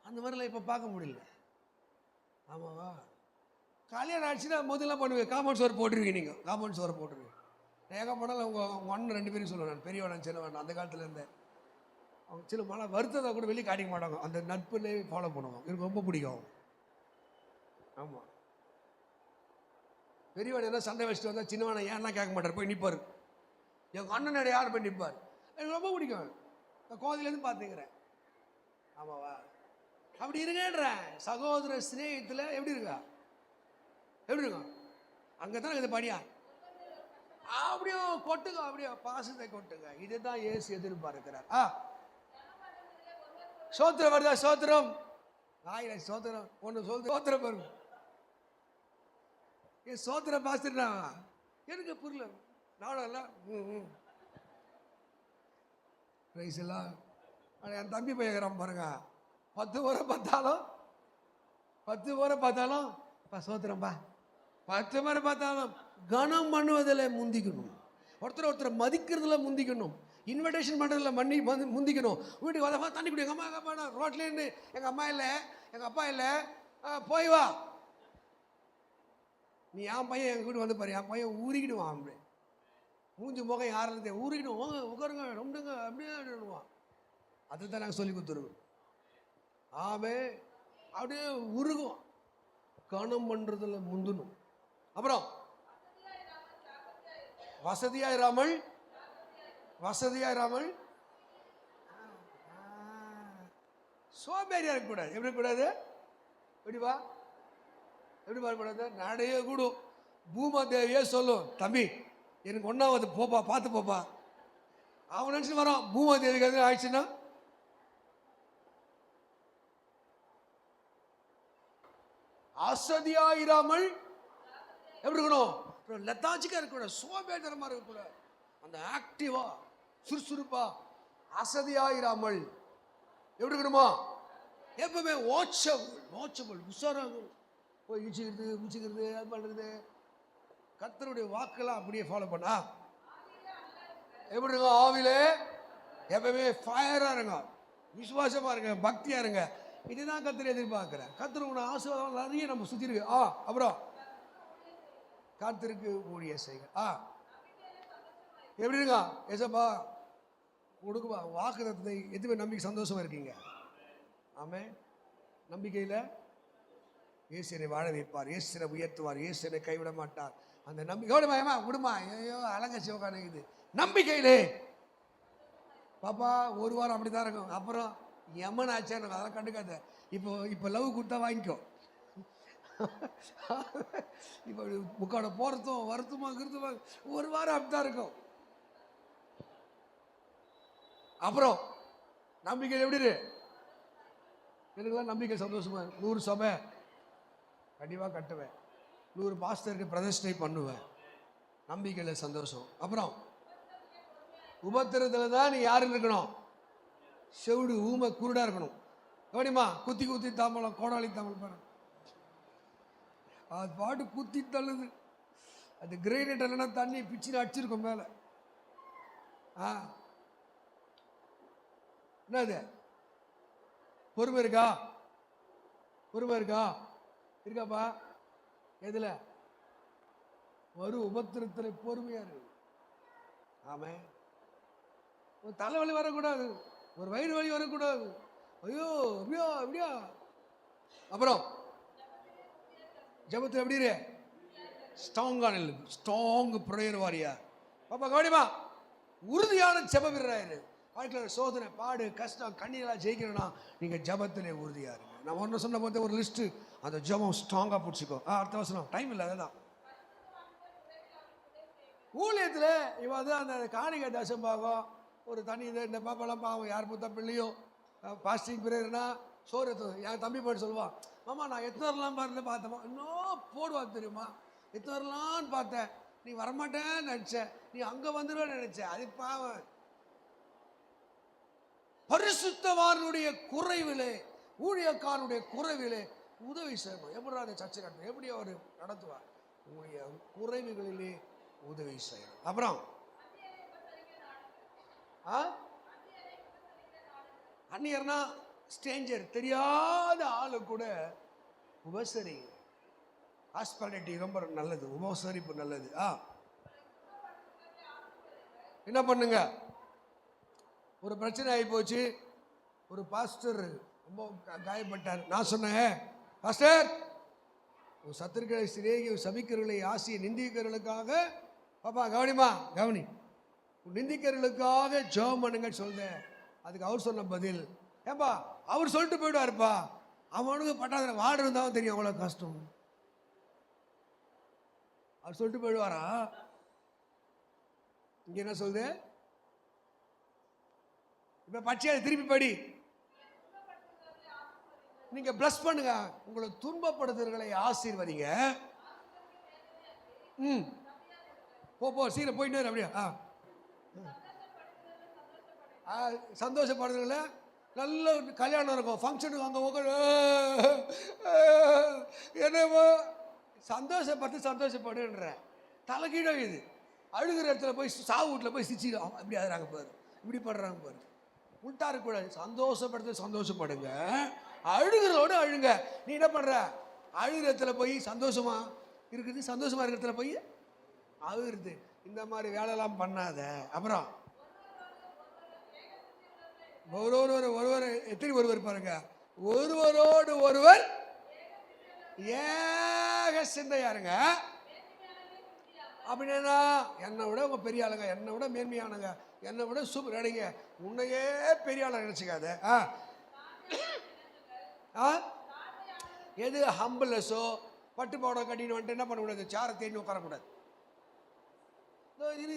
அந்த மாதிரிலாம் இப்போ பார்க்க முடியல. ஆமாவா, கல்யாணம் ஆச்சுன்னா முதல்ல பண்ணுவேன், காம்பவுண்ட் சோறு போட்டுருவீங்க. நீங்கள் காம்பவுண்ட் சோறு போட்டுருவீங்க. நான் எங்கே போனாலும் உங்கள் அண்ணன் 2 பேரும் சொல்லுவேன், நான் பெரியவன் சின்னவன். அந்த காலத்தில் இருந்தேன். அவங்க சில மழை வருத்தத்தை கூட வெளியே காட்டிக்க மாட்டாங்க, அந்த நட்புலேயே ஃபாலோ பண்ணுவாங்க. எனக்கு ரொம்ப பிடிக்கும். ஆமாம், பெரியவன் என்ன சண்டை வச்சுட்டு வந்தால் சின்னவனை ஏன்னா கேட்க மாட்டார், போய் நிற்பார். எங்கள் அண்ணனோட யார் போய் நிற்பார். எனக்கு ரொம்ப பிடிக்கும். நான் கோதிலேருந்து பார்த்துக்கிறேன். ஆமாவா, அப்படி இருக்கேன்றேன். சகோதர ஸ்நேகத்தில் எப்படி இருக்கா, எப்படி இருக்கும்? அங்கே தான் இது படியா அப்படியே கொட்டுங்க, அப்படியே பாசத்தை கொட்டுங்க. இதுதான் இயேசு எதிர்பார்க்கிறார். சோத்திரம் வருதா? சோத்திரம் ஆயிரம் சோத்திரம் ஒன்று சொல்லுது. சோத்திரம் வரும். என் சோத்திரம் பாஸ்டர்னா எனக்கு புரியல. நானும் இல்லை ரைஸ் எல்லாம். என் தம்பி பையன் பாருங்க, 10 முறை பார்த்தாலும் 10 முறை பார்த்தாலும் சோத்திரம்பா, 10 முறை பார்த்தாலும் கனம் பண்ணுவதில் முந்திக்கணும். ஒருத்தர் மதிக்கிறதுல முந்திக்கணும். இன்விடேஷன் பண்ணுறதுல முந்திக்கணும். வீட்டுக்கு வர தண்ணி குடி, எங்கள் அம்மா அப்பா ரோட்லேருந்து எங்கள் அம்மா இல்லை எங்கள் அப்பா இல்லை போய் வா. நீ என் பையன் எங்கள் வீட்டு வந்து பாரு, என் பையன் ஊறிக்கிடுவான். அப்படி மூஞ்சி முகம் யாருன்னு ஊறிக்கிடுவோம். உட்காருங்க ரொம்பங்க அப்படியே அதுதான் நாங்கள் சொல்லி கொடுத்துருவோம். ஆமே அப்படியே உருகும். கனம் பண்ணுறதுல முந்தணும். அப்புறம் வசதியாயிராமல் சோம்பேறியா இருக்கக்கூடாது. எப்படி கூடாது? எப்படிப்பா எப்படி பார்க்கக்கூடாது? நடைய கூடும். பூமாதேவியே சொல்லும், தம்பி எனக்கு 1வது போப்பா, பார்த்து போப்பா. அவன் நினச்சிட்டு வரான் பூமாதேவிக்கு எது ஆயிடுச்சுன்னா அசதியாயிராமல் எப்படி இருக்கணும்? லெத்தாச்சிக்கா இருக்கக்கூடாது, சோம்பேறித்தனமா இருக்கக்கூடாது. அந்த ஆக்டிவா சுறுசுறுப்பா அசதியாயிராமல் எப்படி இருக்கணுமா? எப்பவுமே வாட்சபிள் உஷாராகும். போய் இடிச்சுக்கிறது அது பண்ணுறது. கர்த்தருடைய வாக்கெல்லாம் அப்படியே ஃபாலோ பண்ணா எப்படி இருங்க? ஆவிலே எப்பவுமே ஃபயரா இருங்க, விசுவாசமா இருங்க, பக்தியா இருங்க. இதுதான் கர்த்தரை எதிர்பார்க்கிறேன். கர்த்தர் உங்களை ஆசீர்வாதம் நிறைய நம்ம சுற்றி இருக்கு. அப்புறம் கர்த்தருக்கு ஊழிய செய்க. எப்படி இருக்கா? ஏசப்பா கொடுக்குவா வாக்குத்தத்தத்தை எதுவுமே நம்பிக்கை சந்தோஷமா இருக்கீங்க. ஆமே, நம்பிக்கையில் இயேசுனை வாழ வைப்பார், இயேசுனை உயர்த்துவார், இயேசுனை கைவிட மாட்டார். அந்த நம்பிக்கையோட பயமா விடுமா? ஐயோ அலங்க சிவகான இது நம்பிக்கையிலே பாப்பா 1 வாரம் அப்படிதான் இருக்கும். அப்புறம் எம்மன் ஆச்சா எனக்கு அதெல்லாம் கண்டுக்காத. இப்போ லவ் கொடுத்தா வாங்கிக்கோ. இப்போ முக்காட போகிறதும் வருத்தமா 1 வாரம் அப்படிதான் இருக்கும். அப்புறம் நம்பிக்கை எப்படி இரு? எனக்குலாம் நம்பிக்கை சந்தோஷமா 100 சபை கண்டிப்பாக கட்டுவேன், 100 பாஸ்டருக்கு பிரதிஷ்டை பண்ணுவேன். நம்பிக்கையில் சந்தோஷம். அப்புறம் உபத்திரத்தில் தான் நீ யாரும் இருக்கணும்? செவிடு ஊமை குருடா இருக்கணும். கவனிமா, குத்தி தாம்பலம் கோடாளி தாம்பலம் பாரு. அது பாட்டு குத்தி தள்ளுது. அது கிரைனேட் இல்லைன்னா தண்ணி பிச்சுன்னு அடிச்சிருக்கும் மேலே. என்னது பொறுமை இருக்கா? பொறுமை இருக்கா? இருக்காப்பா? எதுல? ஒரு உபத்திரத்தில் பொறுமையா இருக்கு. ஆமே. ஒரு தலைவலி வரக்கூடாது, ஒரு வயிறு வலி வரக்கூடாது. ஐயோ அப்படியா அப்படியா. அப்புறம் ஜபத்தில் எப்படி இரு? ஸ்ட்ராங்கான ஸ்ட்ராங் ப்ரேயர் வாரியா. பாப்பா கவனிமா, உறுதியான ஜப வீரராயிரு. வாழ்க்கையில் சோதனை, பாடு, கஷ்டம், கண்ணீரெல்லாம் ஜெயிக்கணும்னா நீங்கள் ஜபத்திலே உறுதியாக இருங்க. நான் ஒன்று சொன்ன போது ஒரு லிஸ்ட்டு, அந்த ஜபம் ஸ்ட்ராங்காக பிடிச்சிக்கோ. அடுத்த வருஷம் டைம் இல்லை. அதுதான் ஊழியத்தில் இவன் தான் அந்த காணிகை தசம் பாகம் ஒரு தனி இதை இந்த பாப்பாலாம் பாவம் யார் புத்தா பிள்ளையோ பாஸ்டிங் பிரேயர்னா சோறு என் தம்பி போய்ட்டு சொல்லுவான், மாமா நான் எத்தனை வரலாம் பாருன்னு பார்த்தேம்மா. இன்னும் போடுவான் தெரியுமா, எத்தனை வரலான்னு பார்த்தேன், நீ வரமாட்டேன்னு நினச்சேன், நீ அங்கே வந்துடுவேன்னு நினச்சேன். அது பாவம். பரிசுத்தவானுடைய குறைவிலே, ஊழியக்காரனுடைய குறைவிலே உதவி செய்யணும். எப்படி அதை சர்ச்சை நடத்தும், எப்படி அவர் நடத்துவார்? உங்களுடைய குறைவுகளிலே உதவி செய்யணும். அப்புறம் அந்நியர்னா ஸ்ட்ரேஞ்சர், தெரியாத ஆளு கூட உபசரி. ஹாஸ்பிட்டாலிட்டி ரொம்ப நல்லது, உபசரிப்பு நல்லது. என்ன பண்ணுங்க, ஒரு பிரச்சனை ஆகி போச்சு, ஒரு பாஸ்டர் ரொம்ப காயப்பட்டார். நான் சொன்னேன், பாஸ்டர் சத்துருக்களை சிநேகி சபிக்கிறவர்களை ஆசிய நிந்திக்கிறவர்களுக்காக, பாப்பா கவனிமா கவனி, நிந்திக்கிறவர்களுக்காக ஜெபம் பண்ணுங்க சொல்றேன். அதுக்கு அவர் சொன்ன பதில், ஏப்பா அவர் சொல்லிட்டு போயிடுவாருப்பா, அவனுக்கு பட்டாத வார்டு இருந்தாலும் தெரியும் அவ்வளோ கஷ்டம். அவர் சொல்லிட்டு போயிடுவாரா? இங்க என்ன சொல்லுது? இப்ப பச்சையா திருப்பி படி. நீங்க பிளஸ் பண்ணுங்க, உங்களை துன்பப்படுத்துறவர்களை ஆசீர்வதிங்க. போ சீக்கிரம் போயிட்டு அப்படியா. சந்தோஷப்படுறதுல நல்ல கல்யாணம் இருக்கும், ஃபங்க்ஷனுக்கு அங்கே உட்காந்து என்னவோ சந்தோஷப்படுன்ற தலைகீழ இது. அழுகிற இடத்துல போய் சாவு வீட்டில் போய் சிச்சிடும், அப்படி ஆகுறாங்க பாரு, இப்படி படுறாங்க பாரு. உள்டா இருக்கக்கூடாது. சந்தோஷப்படுங்க, அழுகிறதோடு அழுங்க. நீ என்ன பண்ற? அழுகிற இடத்துல போய் சந்தோஷமா இருக்குது, சந்தோஷமா இருக்கிற இடத்துல போய் அழுகுறது. இந்த மாதிரி வேலையெல்லாம் பண்ணாத. அப்புறம் ஒருவர் எத்தனை ஒருவர் பாருங்க, ஒருவரோடு ஒருவர் ஏக சிந்தையாருங்க. அப்படின்னா என்னை விட உங்க பெரிய ஆளுங்க, என்னை விட மேன்மையானுங்க, என்னை விட சூப்பர் அடிங்க, உன்னையே பெரிய ஆளை நினைச்சுக்காத. எது ஹம்பிள்னஸோ பட்டு பாவடை கட்டின்னு வந்துட்டு என்ன பண்ணக்கூடாது, சாரை தேடி உட்காரக்கூடாது. இரு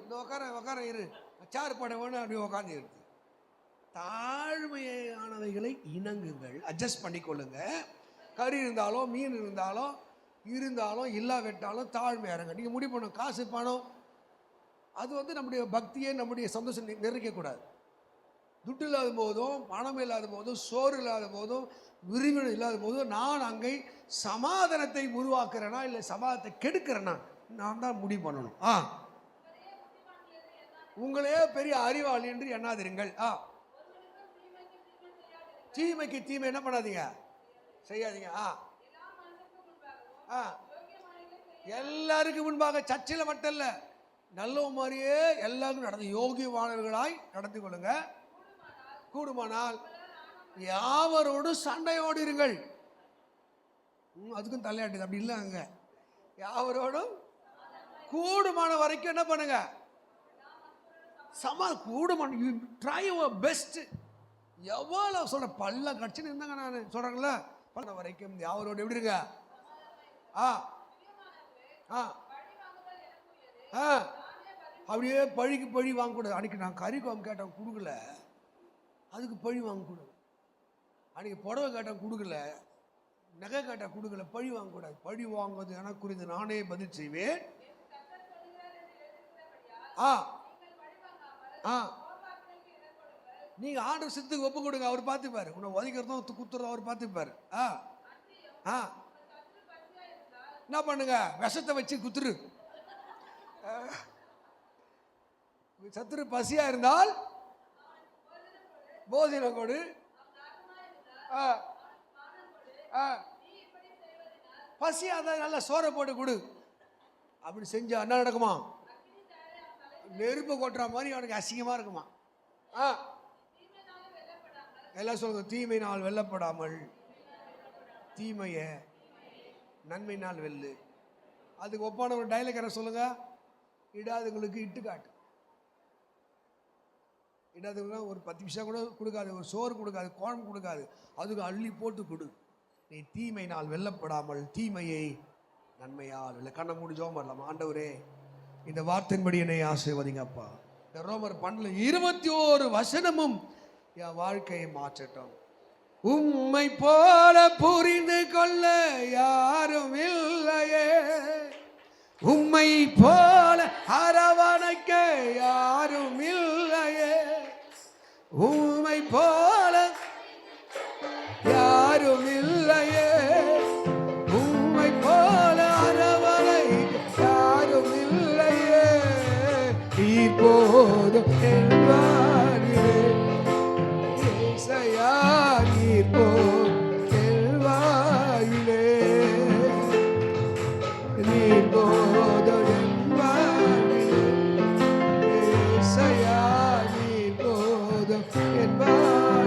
இந்த உட்கார இரு, சாறு பாட வேணும் அப்படி உட்காந்து இருக்கு. தாழ்மையானவைகளை இணங்குங்கள், அட்ஜஸ்ட் பண்ணிக்கொள்ளுங்க. கறி இருந்தாலும் மீன் இருந்தாலும் இல்லாவிட்டாலும் தாழ்மையாக இருங்க. நீங்கள் முடிவு பண்ணணும். காசு பணம் அது நம்முடைய பக்தியை நம்முடைய சந்தோஷம் நிறைக்கக்கூடாது. துட்டு இல்லாத போதும், பணம் இல்லாத போதும், சோறு இல்லாத போதும், விரிவினை இல்லாத போதும் நான் அங்கே சமாதானத்தை உருவாக்குறேனா இல்லை சமாதானத்தை கெடுக்கிறேனா, நான் தான் முடிவு பண்ணணும். உங்களே பெரிய அறிவாளி என்று எண்ணாதிருங்கள். தீமைக்கு தீமை என்ன பண்ணாதீங்க, செய்யாதீங்க. எல்லாருக்கும் முன்பாக, சர்ச்சில் மட்டும் இல்ல, நல்ல மாதிரியே எல்லாருக்கும் நடந்து யோகியவானவர்களாய் நடந்து கொள்ளுங்க. கூடுமானால் யாவரோடு சண்டையோடு இருங்கள். அதுக்கும் தலையாட்டுது, அப்படி இல்லை. அங்க யாவரோடும் கூடுமான வரைக்கும் என்ன பண்ணுங்க, கூடுமான, யூ ட்ரை யுவர் பெஸ்ட். எவ்வளோ சொல்ற பல்ல கட்சின்னு இருந்தாங்க, நான் சொல்றேங்களா, பண்ண வரைக்கும் யாவரோடு எப்படி இருங்க. அப்படியே பழிக்கு பழி வாங்கக்கூடாது. அன்னைக்கு நான் கறி குழம்பு கேட்டேன் கொடுக்கல, அதுக்கு பழி வாங்கக்கூடாது. அன்னைக்கு புடவை கேட்டேன் கொடுக்கல, நகை கேட்டேன் கொடுக்கல, பழி வாங்கக்கூடாது. பழி வாங்குவது எனக்குரியது, நானே பதில் செய்வேன். நீங்க ஆண்டவர் சித்துக்கு ஒப்பு கொடுங்க, அவர் பார்த்துப்பாரு. உன்னை உதைக்கிறதும் குத்துறதும் அவர் பார்த்துப்பாரு. என்ன பண்ணுங்க, விஷத்தை வச்சு குத்துரு. சத்துரு பசியா இருந்தால் போஜனம் கொடு. பசியா இருந்தால் நல்ல சோறை போட்டு கொடு. அப்படி செஞ்சா என்ன நடக்குமா? நெருப்பு கொட்டுற மாதிரி அவனுக்கு அசிங்கமா இருக்குமா? எல்லாம் சொல்லுங்க, தீமையினால் வெல்லப்படாமல் தீமைய நன்மையினால் வெல்லு. அதுக்கு ஒப்பான ஒரு டைலாக் என்ன சொல்லுங்க? இடாதுங்களுக்கு இட்டு காட்டு. இடாதுங்கன்னா ஒரு 10 நிமிஷம் கூட கொடுக்காது, ஒரு சோறு கொடுக்காது, குழம்பு கொடுக்காது, அதுக்கு அள்ளி போட்டு கொடு. நீ தீமையினால் வெல்லப்படாமல் தீமையை நன்மையால் வெல்ல. கண்ணை மூடி ஜெபம் பண்ணலாம். ஆண்டவரே, இந்த வார்த்தையின்படி என்னை ஆசீர்வதிங்கப்பா. இந்த ரோமர் 12:21 வசனமும் என் வாழ்க்கையை மாற்றட்டும். உம்மை போல புரிந்து கொள்ள யாரும் இல்லையே, உம்மை போல அரவணைக்க யாரும் இல்லையே, உம்மை போல யாரும் இல்லையே, உம்மை போல அரவணைக்க யாரும் இல்லையே. இப்போதும்